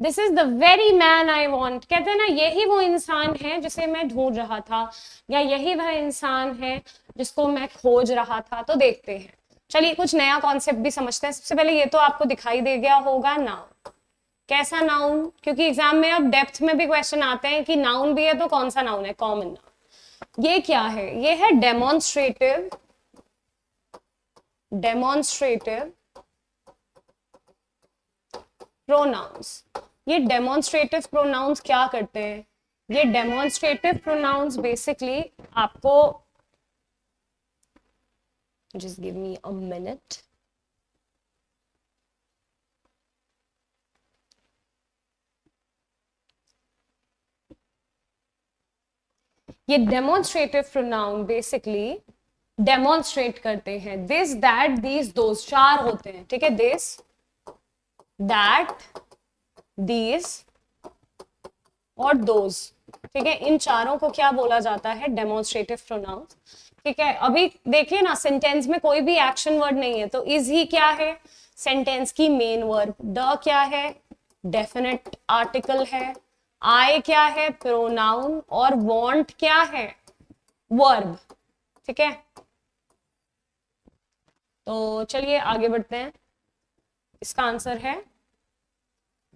This is the very man I want. कहते हैं ना यही वो इंसान है जिसे मैं ढूंढ रहा था, या यही वह इंसान है जिसको मैं खोज रहा था। तो देखते हैं, चलिए कुछ नया कॉन्सेप्ट भी समझते हैं। सबसे पहले ये तो आपको दिखाई दे गया होगा नाउन। कैसा नाउन? क्योंकि एग्जाम में अब डेप्थ में भी क्वेश्चन आते हैं कि नाउन भी है तो कौन सा नाउन है? Common noun. ये क्या है? ये है डेमोन्स्ट्रेटिव। Demonstrative pronouns. ये डेमोन्स्ट्रेटिव प्रोनाउंस क्या करते हैं? ये डेमोन्स्ट्रेटिव प्रोनाउंस बेसिकली आपको, just give me a minute, ये डेमोन्स्ट्रेटिव प्रोनाउन बेसिकली डेमोन्स्ट्रेट करते हैं दिस, दैट, दीज, दोज। चार होते हैं। ठीक है। दिस, दैट, दीज और दोज। ठीक है। इन चारों को क्या बोला जाता है? Demonstrative pronouns. ठीक है। अभी देखिए ना, सेंटेंस में कोई भी एक्शन वर्ड नहीं है, तो इज ही क्या है? सेंटेंस की मेन वर्ब। द क्या है? डेफिनेट आर्टिकल है। आई क्या है? प्रोनाउन। और वांट क्या है? वर्ब। ठीक है। तो चलिए आगे बढ़ते हैं। इसका आंसर है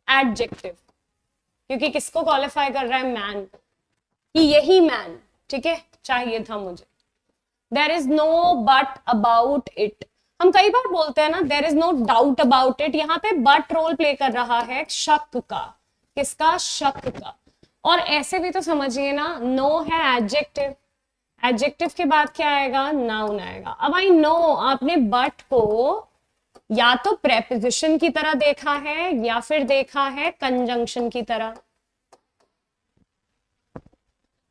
एडजेक्टिव, क्योंकि किसको क्वालिफाई कर रहा है? मैन, कि यही मैन, ठीक है, चाहिए था मुझे। There is no but about it. हम कई बार बोलते हैं ना there is no doubt about it, यहाँ पे बट रोल प्ले कर रहा है शक का। किसका? शक का। और ऐसे भी तो समझिए ना, नो है एडजेक्टिव, एडजेक्टिव के बाद क्या आएगा? नाउन आएगा। अब आई नो आपने बट को या तो प्रेपोजिशन की तरह देखा है या फिर देखा है कंजंक्शन की तरह।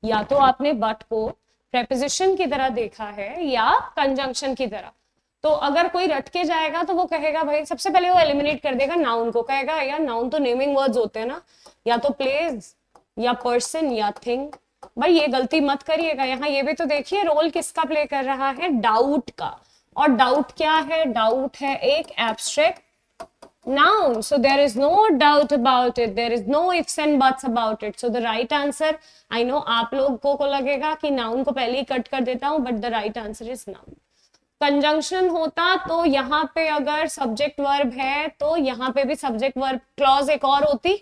या तो आपने बट को प्रेपोजिशन की तरह देखा है या कंजंक्शन की तरह। तो अगर कोई रट के जाएगा तो वो कहेगा, भाई सबसे पहले वो एलिमिनेट कर देगा नाउन को, कहेगा यार नाउन तो नेमिंग वर्ड्स होते हैं ना, या तो प्लेस या पर्सन या थिंग। भाई ये गलती मत करिएगा। यहाँ ये भी तो देखिए रोल किसका प्ले कर रहा है? डाउट का। और डाउट क्या है? डाउट है एक abstract noun, so there is no doubt about it, there is no ifs and buts about it, so the right answer, I know आप लोगों को लगेगा कि noun को पहले ही कट कर देता हूं, but the right answer is noun। Conjunction होता तो यहाँ पे अगर सब्जेक्ट वर्ब है तो यहाँ पे भी सब्जेक्ट वर्ब क्लॉज एक और होती।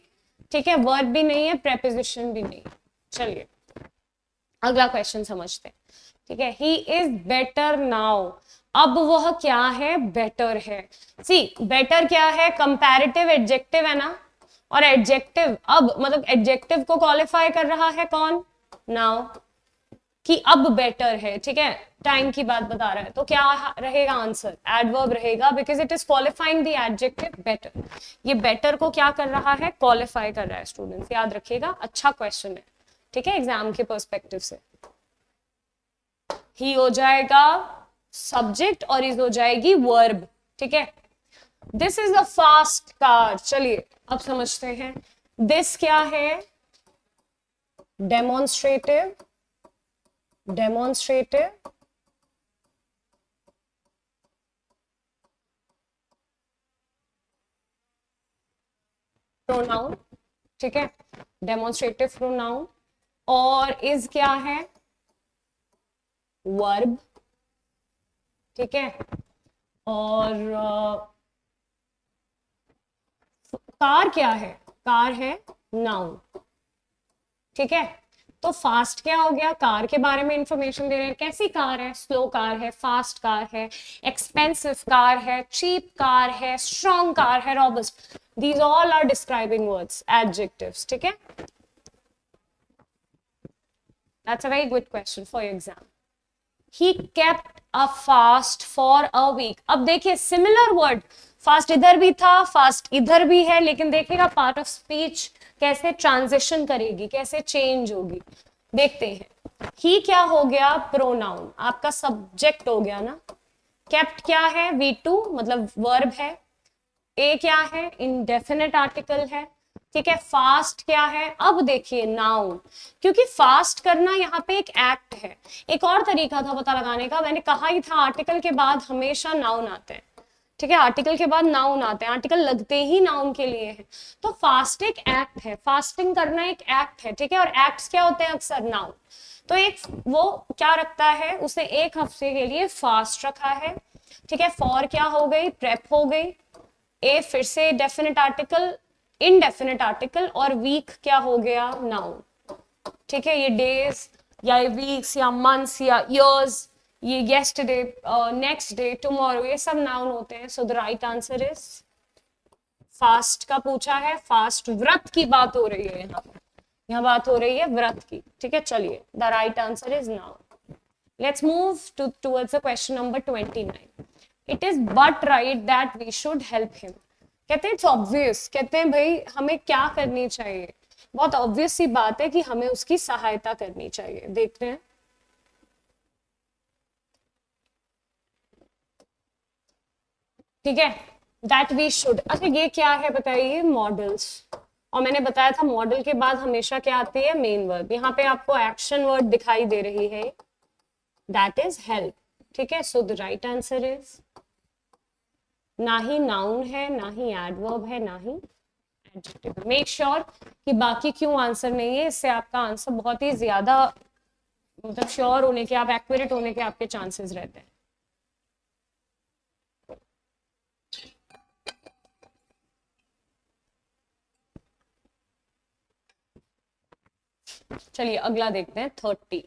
ठीक है। वर्ब भी नहीं है, प्रेपोजिशन भी नहीं। चलिए अगला क्वेश्चन समझते हैं। ठीक है। He is better now. अब वह क्या है? बेटर है। सी बेटर क्या है? कंपैरेटिव एडजेक्टिव है ना, और एडजेक्टिव अब मतलब एडजेक्टिव को क्वालिफाई कर रहा है कौन? नाउ, कि अब बेटर है। ठीक है। टाइम की बात बता रहा है, तो क्या रहेगा आंसर? एडवर्ब रहेगा, because it is qualifying the adjective better. ये बेटर को क्या कर रहा है? क्वालिफाई कर रहा है। स्टूडेंट्स याद रखिएगा, अच्छा क्वेश्चन है। ठीक है। एग्जाम के पर्सपेक्टिव से ही हो जाएगा सब्जेक्ट और इज हो जाएगी वर्ब। ठीक है। This is a fast car. चलिए अब समझते हैं दिस क्या है? डेमोन्स्ट्रेटिव। Demonstrative pronoun. ठीक है। Demonstrative pronoun. और इज क्या है? वर्ब। ठीक है। और कार क्या है? कार है नाउन। ठीक है। तो फास्ट क्या हो गया, कार के बारे में इंफॉर्मेशन दे रहे हैं, कैसी कार है, स्लो कार है, फास्ट कार है, एक्सपेंसिव कार है, चीप कार है, स्ट्रॉन्ग कार है, robust, these all are describing words, adjectives, ठीक है। That's a very good question for your exam. He kept a fast for a week. अब देखिए similar word, fast इधर भी था, फास्ट इधर भी है, लेकिन देखिएगा पार्ट ऑफ स्पीच कैसे ट्रांजिशन करेगी, कैसे चेंज होगी, देखते हैं। ही क्या हो गया, प्रोनाउन, आपका सब्जेक्ट हो गया ना। केप्ट क्या है, V2 मतलब वर्ब है। ए क्या है, इंडेफिनिट आर्टिकल है, ठीक है। फास्ट क्या है, अब देखिए नाउन, क्योंकि फास्ट करना यहाँ पे एक एक्ट है। एक और तरीका था पता लगाने का, मैंने कहा ही था आर्टिकल के बाद हमेशा नाउन आते हैं, ठीक है, आर्टिकल के बाद नाउन आते हैं, आर्टिकल लगते ही नाउन के लिए है। तो फास्ट एक एक्ट है, फास्टिंग करना एक एक्ट है, ठीक है। और एक्ट्स क्या होते हैं, अक्सर नाउन। तो एक वो क्या रखता है, उसने एक हफ्ते के लिए फास्ट रखा है, ठीक है। फॉर क्या हो गई, प्रेप हो गई। ए फिर से डेफिनेट आर्टिकल, इनडेफिनेट आर्टिकल, और वीक क्या हो गया, नाउन, ठीक है। ये डेज या वीक्स या मंथ्स या ईयर्स, ये येस्टरडे, नेक्स्ट डे, टुमारो, ये सब नाउन होते हैं। सो the right answer is fast का पूछा है, फास्ट व्रत की बात हो रही है, यहाँ बात हो रही है व्रत की, ठीक है। चलिए the right answer is noun. Let's move towards the question number 29। It is but right that we should help him. कहते हैं इट्स ऑब्वियस, कहते हैं भाई हमें क्या करनी चाहिए, बहुत ऑब्वियस सी बात है कि हमें उसकी सहायता करनी चाहिए। देखते हैं, ठीक है, दैट वी शुड। अच्छा ये क्या है बताइए, मॉडल्स, और मैंने बताया था मॉडल के बाद हमेशा क्या आती है, मेन वर्ब। यहाँ पे आपको एक्शन वर्ड दिखाई दे रही है, दैट इज हेल्प, ठीक है। So the right answer is, ना ही नाउन है, ना ही एडवर्ब है, ना ही एडजेक्टिव। मेक श्योर कि बाकी क्यों आंसर नहीं है, इससे आपका आंसर बहुत ही ज्यादा मतलब श्योर होने के, आप एक्यूरेट होने के आपके चांसेस रहते हैं। चलिए अगला देखते हैं 30।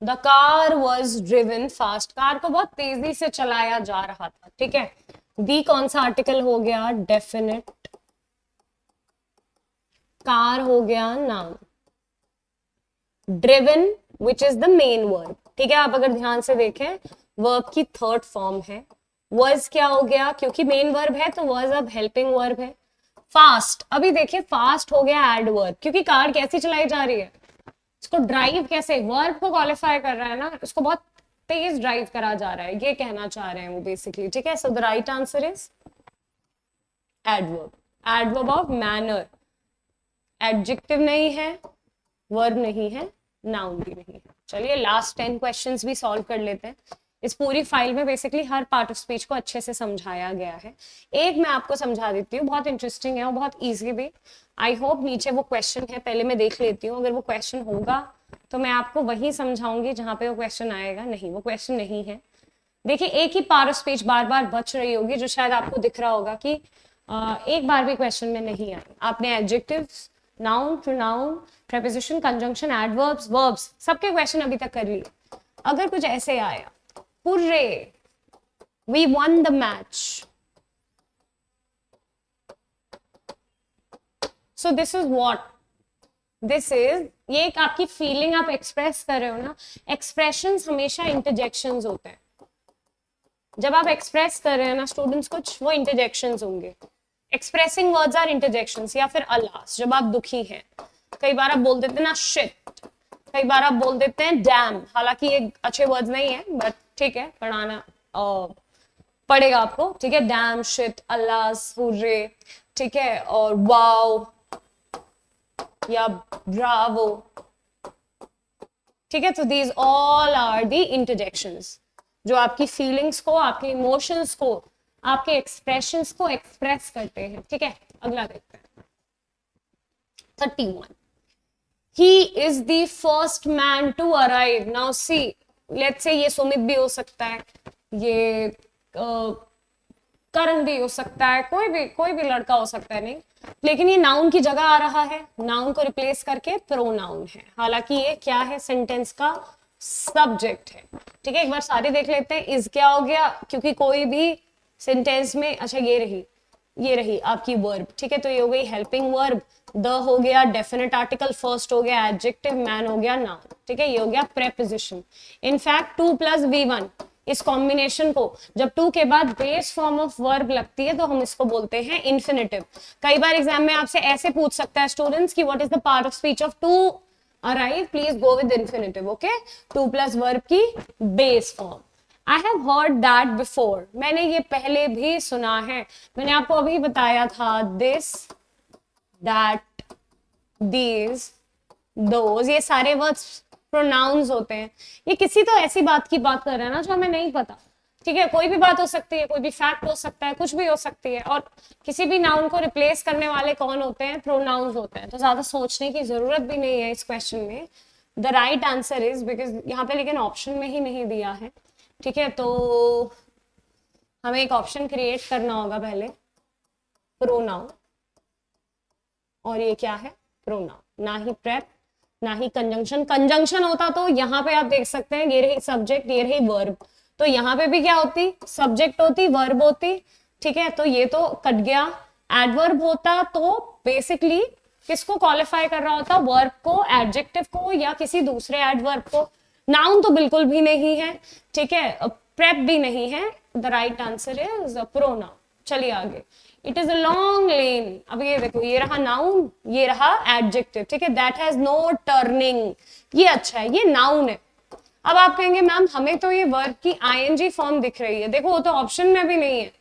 The car was driven fast, car को बहुत तेजी से चलाया जा रहा था, ठीक है। दी कौन सा आर्टिकल हो गया, डेफिनेट, कार हो गया noun, driven which is the main verb, ठीक है। आप अगर ध्यान से देखें वर्ब की थर्ड फॉर्म है। वर्ज क्या हो गया, क्योंकि मेन वर्ब है तो वर्ज अब हेल्पिंग वर्ब है। फास्ट, अभी देखिए फास्ट हो गया एड वर्ब, क्योंकि कार कैसी चलाई जा रही है, इसको ड्राइव कैसे, वर्ब को क्वालिफाई कर रहा है ना, इसको बहुत तेज ड्राइव करा जा रहा है, ये कहना चाह रहे हैं वो बेसिकली, ठीक है। So the right answer is adverb, adverb of manner, adjective नहीं है, वर्ब नहीं है, नाउन भी नहीं है। चलिए लास्ट 10 क्वेश्चंस भी सॉल्व कर लेते हैं। इस पूरी फाइल में basically her part of speech को अच्छे से समझाया गया है। एक मैं आपको समझा देती हूँ, बहुत इंटरेस्टिंग है और बहुत इजी भी। आई होप नीचे वो क्वेश्चन है, पहले मैं देख लेती हूँ, अगर वो क्वेश्चन होगा तो मैं आपको वही समझाऊंगी जहां पे वो क्वेश्चन आएगा। नहीं, वो क्वेश्चन नहीं है। देखिए एक ही पार्ट ऑफ स्पीच बार बार बच रही होगी, जो शायद आपको दिख रहा होगा कि एक बार भी क्वेश्चन में नहीं आई। आपने adjectives, noun, pronoun, preposition, conjunction, adverbs, verbs सबके क्वेश्चन अभी तक कर लिए। अगर कुछ ऐसे आया, Hooray! We won the match. So this is what? This is, ये एक आपकी फीलिंग आप एक्सप्रेस कर रहे हो ना। एक्सप्रेशंस हमेशा इंटरजेक्शंस होते हैं। जब आप एक्सप्रेस कर रहे हैं ना स्टूडेंट्स कुछ, वो इंटरजेक्शंस होंगे। एक्सप्रेसिंग वर्ड्स आर इंटरजेक्शंस, या फिर अलास जब आप दुखी हैं। कई बार आप बोल देते हैं ना शिट, कई बार आप बोल देते हैं डैम, हालांकि ये अच्छे वर्ड्स नहीं है बट ठीक है, पढ़ाना पड़ेगा आपको, ठीक है। डैम, शिट, अल्लास, हुर्रे, ठीक है, और वाओ या ब्रावो, ठीक है। तो these all are the interjections जो आपकी फीलिंग्स को, आपके इमोशंस को, आपके एक्सप्रेशंस को एक्सप्रेस करते हैं, ठीक है। अगला देखते हैं 31। He is the first man to arrive. Now see, let's say ये सुमित भी हो सकता है, ये करण भी हो सकता है, कोई भी लड़का हो सकता है, नहीं लेकिन ये नाउन की जगह आ रहा है, नाउन को रिप्लेस करके प्रोनाउन है, हालांकि ये क्या है, सेंटेंस का सब्जेक्ट है। ठीक है, एक बार सारे देख लेते हैं। इज क्या हो गया, क्योंकि कोई भी सेंटेंस में, अच्छा ये रही आपकी वर्ब। ठीक है, तो ये हो गई हेल्पिंग वर्ब, द हो गया डेफिनेट आर्टिकल, फर्स्ट हो गया एडजेक्टिव, मैन हो गया नाउन। ठीक है, ये हो गया प्रेपोजिशन। इनफैक्ट 2 + V1 इस कॉम्बिनेशन को जब 2 के बाद बेस फॉर्म ऑफ वर्ब लगती है तो हम इसको बोलते हैं इन्फिनेटिव। कई बार एग्जाम में आपसे ऐसे पूछ सकता है स्टूडेंट्स कि what is the part of speech of to arrive, please go with infinitive. Okay, 2 + verb की base form. I have heard that before, मैंने ये पहले भी सुना है। मैंने आपको अभी बताया था दिस, दैट, दीज, दोज, ये सारे वर्ड्स प्रोनाउंस होते हैं। ये किसी तो ऐसी बात की बात कर रहे हैं ना जो हमें नहीं पता। ठीक है, कोई भी बात हो सकती है, कोई भी फैक्ट हो सकता है, कुछ भी हो सकती है, और किसी भी नाउन को रिप्लेस करने वाले कौन होते हैं, प्रोनाउंस होते हैं। तो ज्यादा सोचने की जरूरत भी नहीं है इस क्वेश्चन में। The right answer is, because यहाँ पे लेकिन ऑप्शन में ही नहीं दिया है। ठीक है, तो हमें एक ऑप्शन क्रिएट करना होगा पहले, प्रोनाउन, और ये क्या है, प्रोनाउन, ना ही प्रेप ना ही कंजंक्शन। कंजंक्शन होता तो यहाँ पे आप देख सकते हैं, ये रही सब्जेक्ट, ये रही वर्ब, तो यहाँ पे भी क्या होती, सब्जेक्ट होती, वर्ब होती। ठीक है, तो ये तो कट गया। एडवर्ब होता तो बेसिकली किसको क्वालिफाई कर रहा होता, वर्ब को, एडजेक्टिव को, या किसी दूसरे एडवर्ब को। नाउन तो बिल्कुल भी नहीं है। ठीक है, प्रेप भी नहीं है। The right answer is pronoun. चलिए आगे, इट इज अ लॉन्ग लेन। अब ये देखो, ये रहा नाउन, ये रहा एडजेक्टिव। ठीक है, दैट हैज नो टर्निंग, ये अच्छा है, ये नाउन है। अब आप कहेंगे मैम हमें तो ये वर्ब की आईएनजी फॉर्म दिख रही है, देखो वो तो ऑप्शन में भी नहीं है।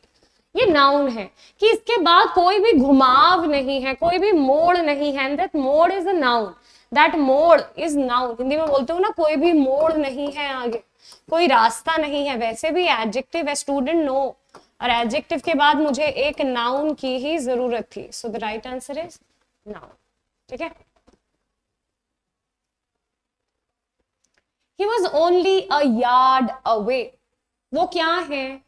ये नाउन है कि इसके बाद कोई भी घुमाव नहीं है, कोई भी मोड़ नहीं है, दैट मोड़ इज अ नाउन, दैट मोड़ इज नाउन। हिंदी में बोलते हो ना, कोई भी मोड़ नहीं है आगे, कोई रास्ता नहीं है। वैसे भी एडजेक्टिव है, स्टूडेंट नो, और एडजेक्टिव के बाद मुझे एक नाउन की ही जरूरत थी। सो the right answer is noun. ठीक है, he was only a yard away, वो क्या है,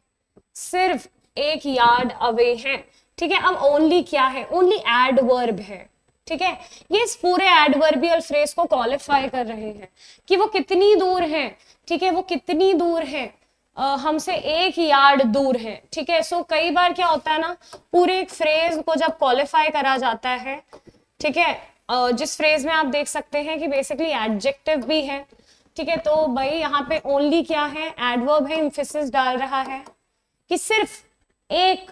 सिर्फ एक यार्ड अवे है। ठीक है, अब ओनली क्या है, ओनली एडवर्ब है। ठीक है, ये इस पूरे एडवर्बियल फ्रेज को क्वालिफाई कर रहे हैं कि वो कितनी दूर है। ठीक है, वो कितनी दूर है, हमसे एक यार्ड दूर है। ठीक है, सो कई बार क्या होता है ना, पूरे एक फ्रेज को जब क्वालिफाई करा जाता है, ठीक है, जिस फ्रेज में आप देख सकते हैं कि बेसिकली एडजेक्टिव भी है। ठीक है, तो भाई यहाँ पे ओनली क्या है, एडवर्ब है, एम्फेसिस डाल रहा है कि सिर्फ एक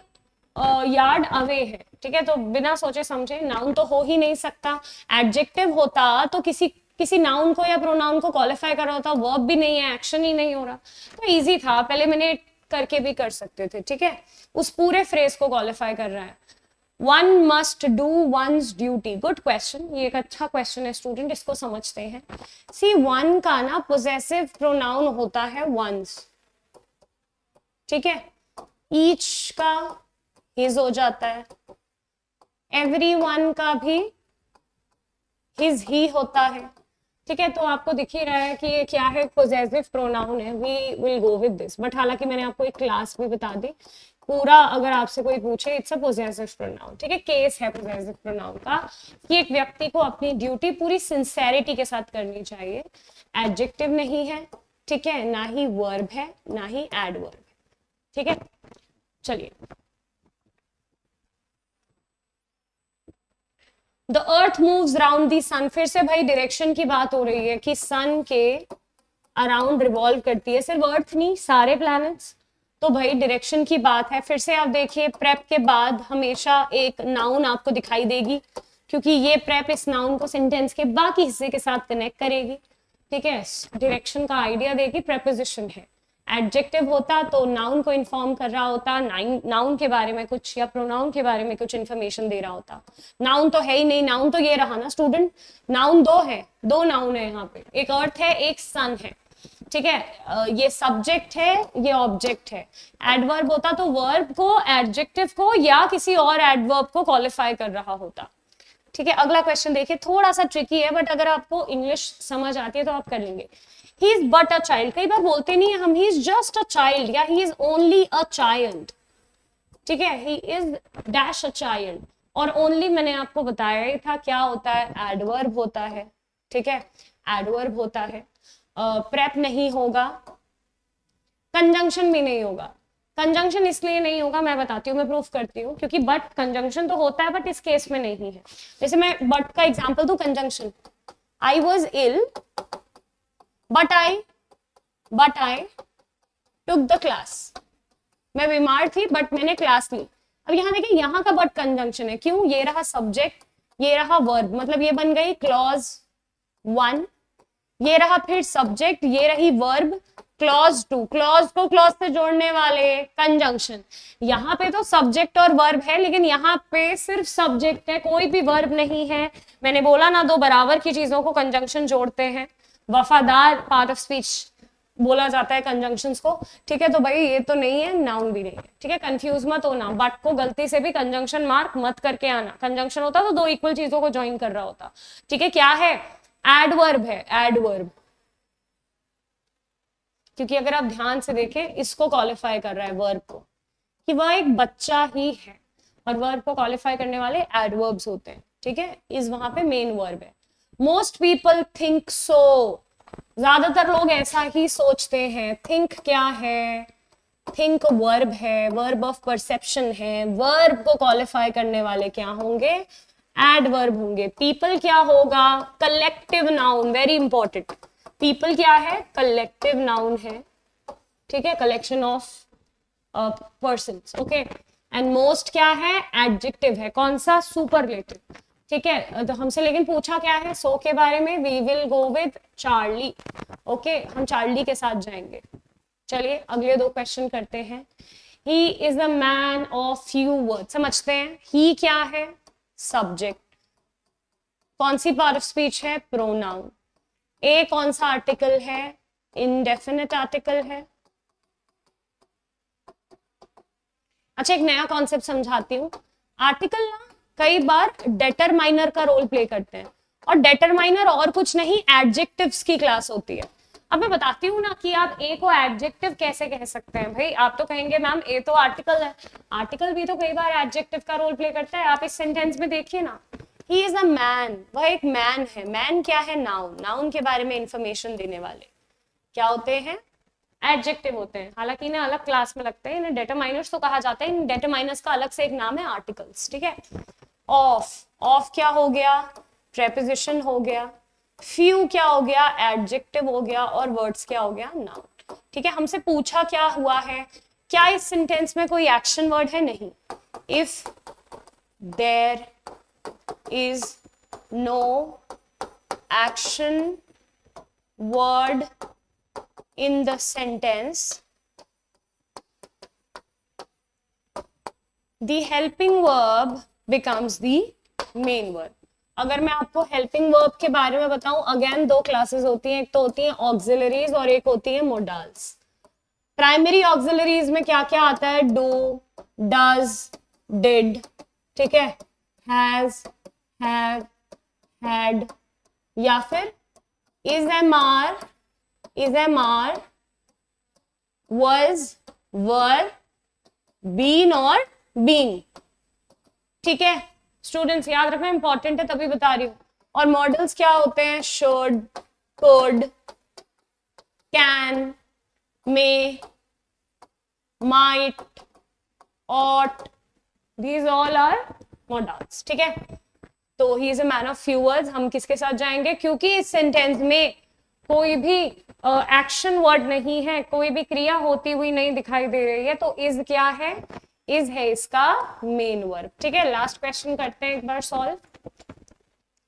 यार्ड अवे है। ठीक है, तो बिना सोचे समझे, नाउन तो हो ही नहीं सकता। एडजेक्टिव होता तो किसी नाउन को या प्रोनाउन को क्वालिफाई कर रहा होता, वर्ब भी नहीं है, एक्शन ही नहीं हो रहा, तो इजी था, पहले मैंने करके भी कर सकते थे। ठीक है, उस पूरे फ्रेज को क्वालिफाई कर रहा है। One must do once duty, good question, ये एक अच्छा क्वेश्चन है स्टूडेंट, इसको समझते हैं। सी वन का ना पोजेसिव प्रोनाउन होता है वंस। ठीक है, ईच का हिज हो जाता है, एवरीवन का भी हिज ही होता है। ठीक है, तो आपको दिख ही रहा है कि ये क्या है, पोजेसिव प्रोनाउन है। We will go with this, but हालांकि मैंने आपको एक क्लास भी बता दी पूरा, अगर आपसे कोई पूछे इट्स अ पोजेसिव प्रोनाउन। ठीक है, केस है पोजेसिव प्रोनाउन का कि एक व्यक्ति को अपनी ड्यूटी पूरी सिंसेरिटी के साथ करनी चाहिए। एडजेक्टिव नहीं है, ठीक है, ना ही वर्ब है, ना ही एडवर्ब है। ठीक है, चलिए, द अर्थ मूव्स राउंड दी सन, फिर से भाई डायरेक्शन की बात हो रही है कि सन के अराउंड रिवॉल्व करती है, सिर्फ अर्थ नहीं, सारे प्लैनेट्स, तो भाई डायरेक्शन की बात है। फिर से आप देखिए, प्रेप के बाद हमेशा एक नाउन आपको दिखाई देगी, क्योंकि ये प्रेप इस नाउन को सेंटेंस के बाकी हिस्से के साथ कनेक्ट करेगी। ठीक है, डायरेक्शन का आइडिया देगी, प्रेपोजिशन है। एडजेक्टिव होता तो नाउन को इन्फॉर्म कर रहा होता, नाउन के बारे में कुछ या प्रोनाउन के बारे में कुछ इन्फॉर्मेशन दे रहा होता। नाउन तो है ही नहीं, नाउन तो ये रहा ना स्टूडेंट, नाउन दो है, दो नाउन है यहाँ पे, एक अर्थ है, एक सन है। ठीक है, ये सब्जेक्ट है, ये ऑब्जेक्ट है। एडवर्ब होता तो वर्ब को, एडजेक्टिव को या किसी और एडवर्ब को क्वालिफाई कर रहा होता। ठीक है, अगला क्वेश्चन देखिए, थोड़ा सा ट्रिकी है, बट अगर आपको इंग्लिश समझ आती है तो आप कर लेंगे। He is but a child, कई बार बोलते नहीं है हम he is just a child या he is only a child. ठीक है, he is dash a child, और ओनली मैंने आपको बताया ही था क्या होता है, एडवर्ब होता है, ठीक है, एडवर्ब होता है, प्रेप नहीं होगा, कंजंक्शन भी नहीं होगा। कंजंक्शन इसलिए नहीं होगा, मैं बताती हूँ, मैं प्रूफ करती हूँ, क्योंकि बट कंजंक्शन तो होता है बट इस केस में नहीं है। जैसे मैं बट का एग्जांपल दूं, conjunction, I was ill but I took the class, मैं बीमार थी बट मैंने क्लास ली। अब यहाँ देखिए, यहाँ का बट कंजंक्शन है, क्यों, ये रहा सब्जेक्ट, ये रहा वर्ब, मतलब ये बन गई क्लॉज 1, ये रहा फिर सब्जेक्ट, ये रही वर्ब, क्लॉज 2, क्लॉज को क्लॉज से जोड़ने वाले कंजंक्शन। यहाँ पे तो सब्जेक्ट और वर्ब है, लेकिन यहाँ पे सिर्फ सब्जेक्ट है, कोई भी वर्ब नहीं है। मैंने बोला ना, दो बराबर की चीजों को कंजंक्शन जोड़ते हैं, वफादार पार्ट ऑफ स्पीच बोला जाता है कंजंक्शंस को, ठीक है। तो भाई ये तो नहीं है, नाउन भी नहीं है, ठीक है, कंफ्यूज मत होना, बट को गलती से भी कंजंक्शन मार्क मत करके आना। कंजंक्शन होता तो दो इक्वल चीजों को ज्वाइन कर रहा होता, ठीक है। क्या है, एडवर्ब है, एडवर्ब, क्योंकि अगर आप ध्यान से देखें, इसको क्वालिफाई कर रहा है वर्ब को, कि वह एक बच्चा ही है, और वर्ब को क्वालिफाई करने वाले एडवर्ब्स होते हैं, ठीक है, इस वहां पे मेन वर्ब है। मोस्ट पीपल थिंक सो, ज्यादातर लोग ऐसा ही सोचते हैं। थिंक क्या है, थिंक वर्ब है, वर्ब ऑफ परसेप्शन है, वर्ब को क्वालिफाई करने वाले क्या होंगे, एडवर्ब होंगे। पीपल क्या होगा, collective noun, very important. People क्या है, कलेक्टिव नाउन है, ठीक है, collection of persons, okay. And most क्या है, एडजेक्टिव है, कौन सा, सुपरलेटिव, ठीक है। तो हमसे लेकिन पूछा क्या है, सो के बारे में, we will go with Charlie, okay, हम चार्ली के साथ जाएंगे। चलिए अगले दो क्वेश्चन करते हैं। He is a man of few word, समझते हैं, ही क्या है, सब्जेक्ट, कौन सी पार्ट ऑफ स्पीच है, प्रोनाउन, ए कौन सा आर्टिकल है, इनडेफिनिट आर्टिकल है। अच्छा, एक नया कॉन्सेप्ट समझाती हूँ। आर्टिकल ना कई बार डेटरमाइनर का रोल प्ले करते हैं, और डेटरमाइनर और कुछ नहीं, एडजेक्टिव्स की क्लास होती है। अब मैं बताती हूँ ना कि आप ए को एडजेक्टिव कैसे कह सकते हैं। भाई आप तो कहेंगे मैम ए तो आर्टिकल है, आर्टिकल भी तो कई बार एडजेक्टिव का रोल प्ले करता है। आप इस सेंटेंस में देखिए ना, ही इज अ मैन, वह एक मैन है। मैन क्या है, नाउन, नाउन के बारे में इंफॉर्मेशन देने वाले क्या होते हैं, एडजेक्टिव होते हैं। हालांकि इन्हें अलग क्लास में लगते हैं, इन्हें डेटरमाइनर्स तो कहा जाता है, इन डेटरमाइनर्स का अलग से एक नाम है आर्टिकल्स, ठीक है। ऑफ, ऑफ क्या हो गया, प्रेपोजिशन हो गया। फ्यू क्या हो गया, एडजेक्टिव हो गया। और वर्ड्स क्या हो गया, नाउन, ठीक है। हमसे पूछा क्या हुआ है, क्या इस सेंटेंस में कोई एक्शन वर्ड है, नहीं। If there is no action word in the sentence, the helping verb becomes the main verb. अगर मैं आपको हेल्पिंग वर्ब के बारे में बताऊं, अगेन दो क्लासेस होती हैं, एक तो होती है ऑक्सिलरीज और एक होती है मोडाल्स। प्राइमरी ऑक्सिलरीज में क्या क्या आता है, डू, डज, डिड, ठीक है, हैज, हैव, हैड, या फिर is, am, are, was, were, been और being, ठीक है। स्टूडेंट्स याद रखना इंपॉर्टेंट है, तभी बता रही हूँ। और मॉडल्स क्या होते हैं, should, could, can, may, might, ought, these all are modals, ठीक है। तो ही is a man of few words, हम किसके साथ जाएंगे, क्योंकि इस सेंटेंस में कोई भी एक्शन वर्ड नहीं है, कोई भी क्रिया होती हुई नहीं दिखाई दे रही है, तो इज क्या है, इज है इसका मेन वर्ब, ठीक है। लास्ट क्वेश्चन करते हैं एक बार सॉल्व,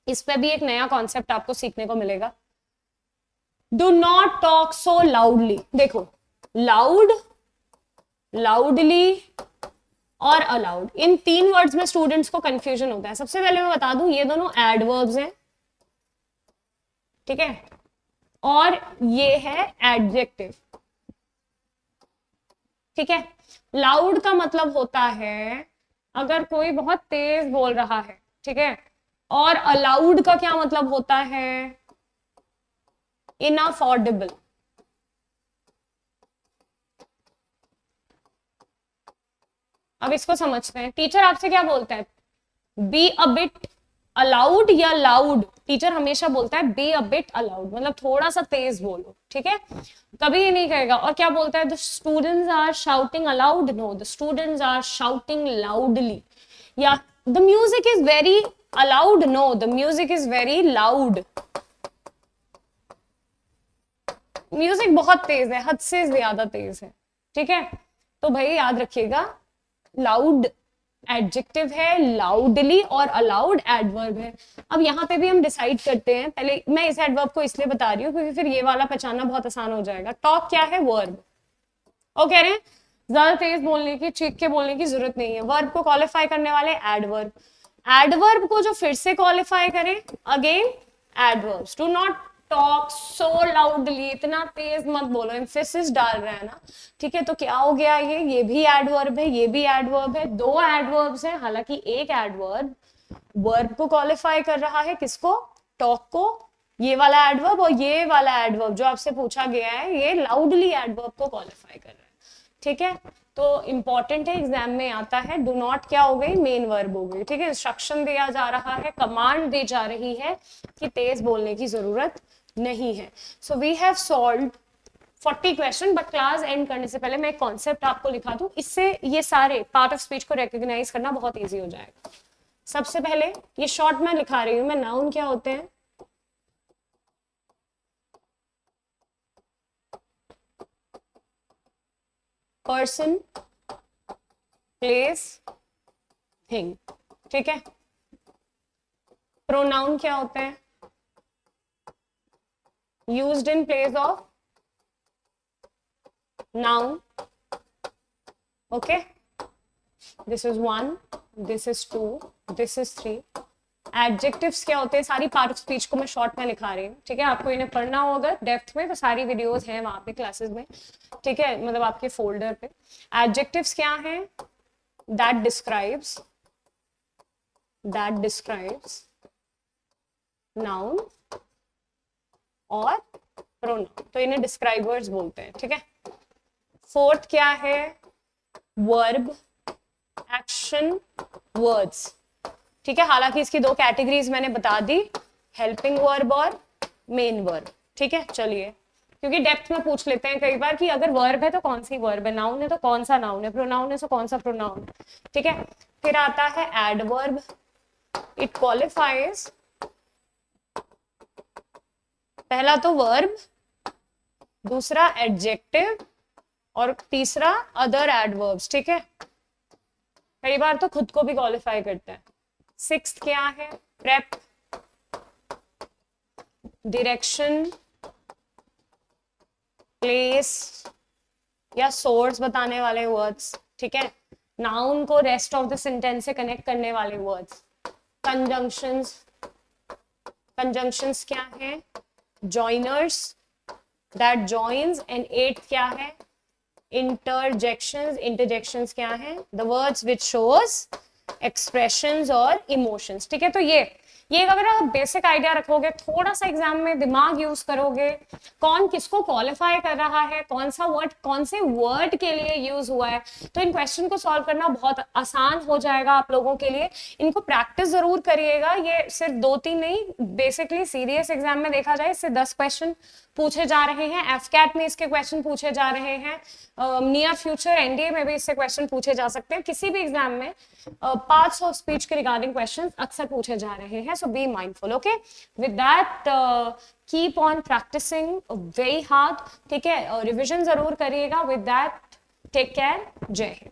इस पे भी एक नया कॉन्सेप्ट आपको सीखने को मिलेगा। Do not talk so loudly, देखो लाउड, लाउडली और अलाउड, इन तीन वर्ड्स में स्टूडेंट्स को कंफ्यूजन होता है। सबसे पहले मैं बता दूं, ये दोनों एडवर्ब्स हैं, ठीक है, और ये है एडजेक्टिव, ठीक है। लाउड का मतलब होता है अगर कोई बहुत तेज बोल रहा है, ठीक है, और अलाउड का क्या मतलब होता है, इनफ ऑडिबल। अब इसको समझते हैं। टीचर आपसे क्या बोलता है, बी अ बिट अलाउड या लाउड, टीचर हमेशा बोलता है बी अ बिट अलाउड, मतलब थोड़ा सा तेज बोलो, ठीक है, कभी ये नहीं कहेगा। और क्या बोलता है, the students are shouting aloud, no the students are shouting loudly. या the music is very aloud, no the music is very loud. Music बहुत तेज है, हद से ज्यादा तेज है, ठीक है। तो भाई याद रखिएगा, लाउड एडजेक्टिव है, लाउडली, और अलाउड एडवर्ब है। अब यहाँ पे भी हम डिसाइड करते हैं, पहले मैं इस एडवर्ब को इसलिए बता रही हूँ क्योंकि फिर ये वाला पहचानना बहुत आसान हो जाएगा। टॉक क्या है, वर्ब। वो कह रहे हैं ज्यादा तेज बोलने की, चीख के बोलने की जरूरत नहीं है। वर्ब को क्वालिफाई करने वाले एडवर्ब। एडवर्ब को जो फिर से क्वालिफाई करें, again adverbs. Do not talk so loudly, इतना तेज मत बोलो, एम्फेसिस डाल रहे हैं ना, ठीक है। तो क्या हो गया, ये भी एडवर्ब है, ये भी एडवर्ब है, दो एडवर्ब्स हैं। हालांकि एक एडवर्ब वर्ब को क्वालिफाई कर रहा है, किसको, टॉक को, ये वाला एडवर्ब, और ये वाला एडवर्ब जो आपसे पूछा गया है ये लाउडली एडवर्ब को क्वालिफाई कर रहा है, ठीक है। तो इंपॉर्टेंट है, एग्जाम में आता है। डू नॉट क्या हो गई, मेन वर्ब हो गई, ठीक है। इंस्ट्रक्शन दिया जा रहा है, कमांड दी जा रही है कि तेज बोलने की जरूरत नहीं है। So we have solved 40 question, but class end करने से पहले मैं एक कॉन्सेप्ट आपको लिखा दूं, इससे ये सारे पार्ट ऑफ स्पीच को रिकॉग्नाइज करना बहुत इजी हो जाएगा। सबसे पहले ये शॉर्ट में लिखा रही हूं मैं, नाउन क्या होते हैं, पर्सन, प्लेस, थिंग, ठीक है। प्रोनाउन क्या होते हैं, used in place of noun, okay. This is 1, this is 2, this is 3। Adjectives क्या होते हैं, सारी पार्ट ऑफ स्पीच को मैं शॉर्ट में लिखा रही हूँ, ठीक है। आपको इन्हें पढ़ना होगा डेप्थ में, तो सारी वीडियोस हैं वहां पे क्लासेस में, ठीक है, मतलब आपके फोल्डर पे। एडजेक्टिव्स क्या हैं, दैट डिस्क्राइब्स नाउन और प्रोनाउन, तो इन्हें डिस्क्राइबर्स बोलते हैं, ठीक है। फोर्थ क्या है, वर्ब, एक्शन, वर्ड्स, ठीक है। हालांकि इसकी दो कैटेगरीज मैंने बता दी, हेल्पिंग वर्ब और मेन वर्ब, ठीक है। चलिए, क्योंकि डेप्थ में पूछ लेते हैं कई बार कि अगर वर्ब है तो कौन सी वर्ब है, नाउन है तो कौन सा नाउन है, प्रोनाउन है तो कौन सा प्रोनाउन, ठीक है। फिर आता है एडवर्ब, इट क्वालिफाइज, पहला तो वर्ब, दूसरा एडजेक्टिव, और तीसरा अदर एडवर्ब्स, ठीक है। कई बार तो खुद को भी क्वालिफाई करता है। सिक्स्थ क्या है, प्रेप, डायरेक्शन, प्लेस या सोर्स बताने वाले वर्ड्स, ठीक है। नाउन को रेस्ट ऑफ द सेंटेंस से कनेक्ट करने वाले वर्ड्स। कंजंक्शंस क्या है, joiners, that joins, and eight क्या है, इंटरजेक्शंस क्या है, the words which shows expressions और इमोशंस, ठीक है। तो ये अगर आप बेसिक आइडिया रखोगे, थोड़ा सा एग्जाम में दिमाग यूज करोगे, कौन किसको क्वालिफाई कर रहा है, कौन सा वर्ड कौन से वर्ड के लिए यूज हुआ है, तो इन क्वेश्चन को सॉल्व करना बहुत आसान हो जाएगा आप लोगों के लिए। इनको प्रैक्टिस जरूर करिएगा, ये सिर्फ 2-3 नहीं, बेसिकली सीरियस एग्जाम में देखा जाए इससे 10 क्वेश्चन पूछे जा रहे हैं, एफकैट में इसके क्वेश्चन पूछे जा रहे हैं, नियर फ्यूचर एनडीए में भी इससे क्वेश्चन पूछे जा सकते हैं। किसी भी एग्जाम में पार्ट्स ऑफ स्पीच के रिगार्डिंग क्वेश्चन अक्सर पूछे जा रहे हैं, so be mindful, okay. With that keep on practising very hard, ठीक है, रिविजन जरूर करिएगा। विद दैट टेक केयर, जय हिंद।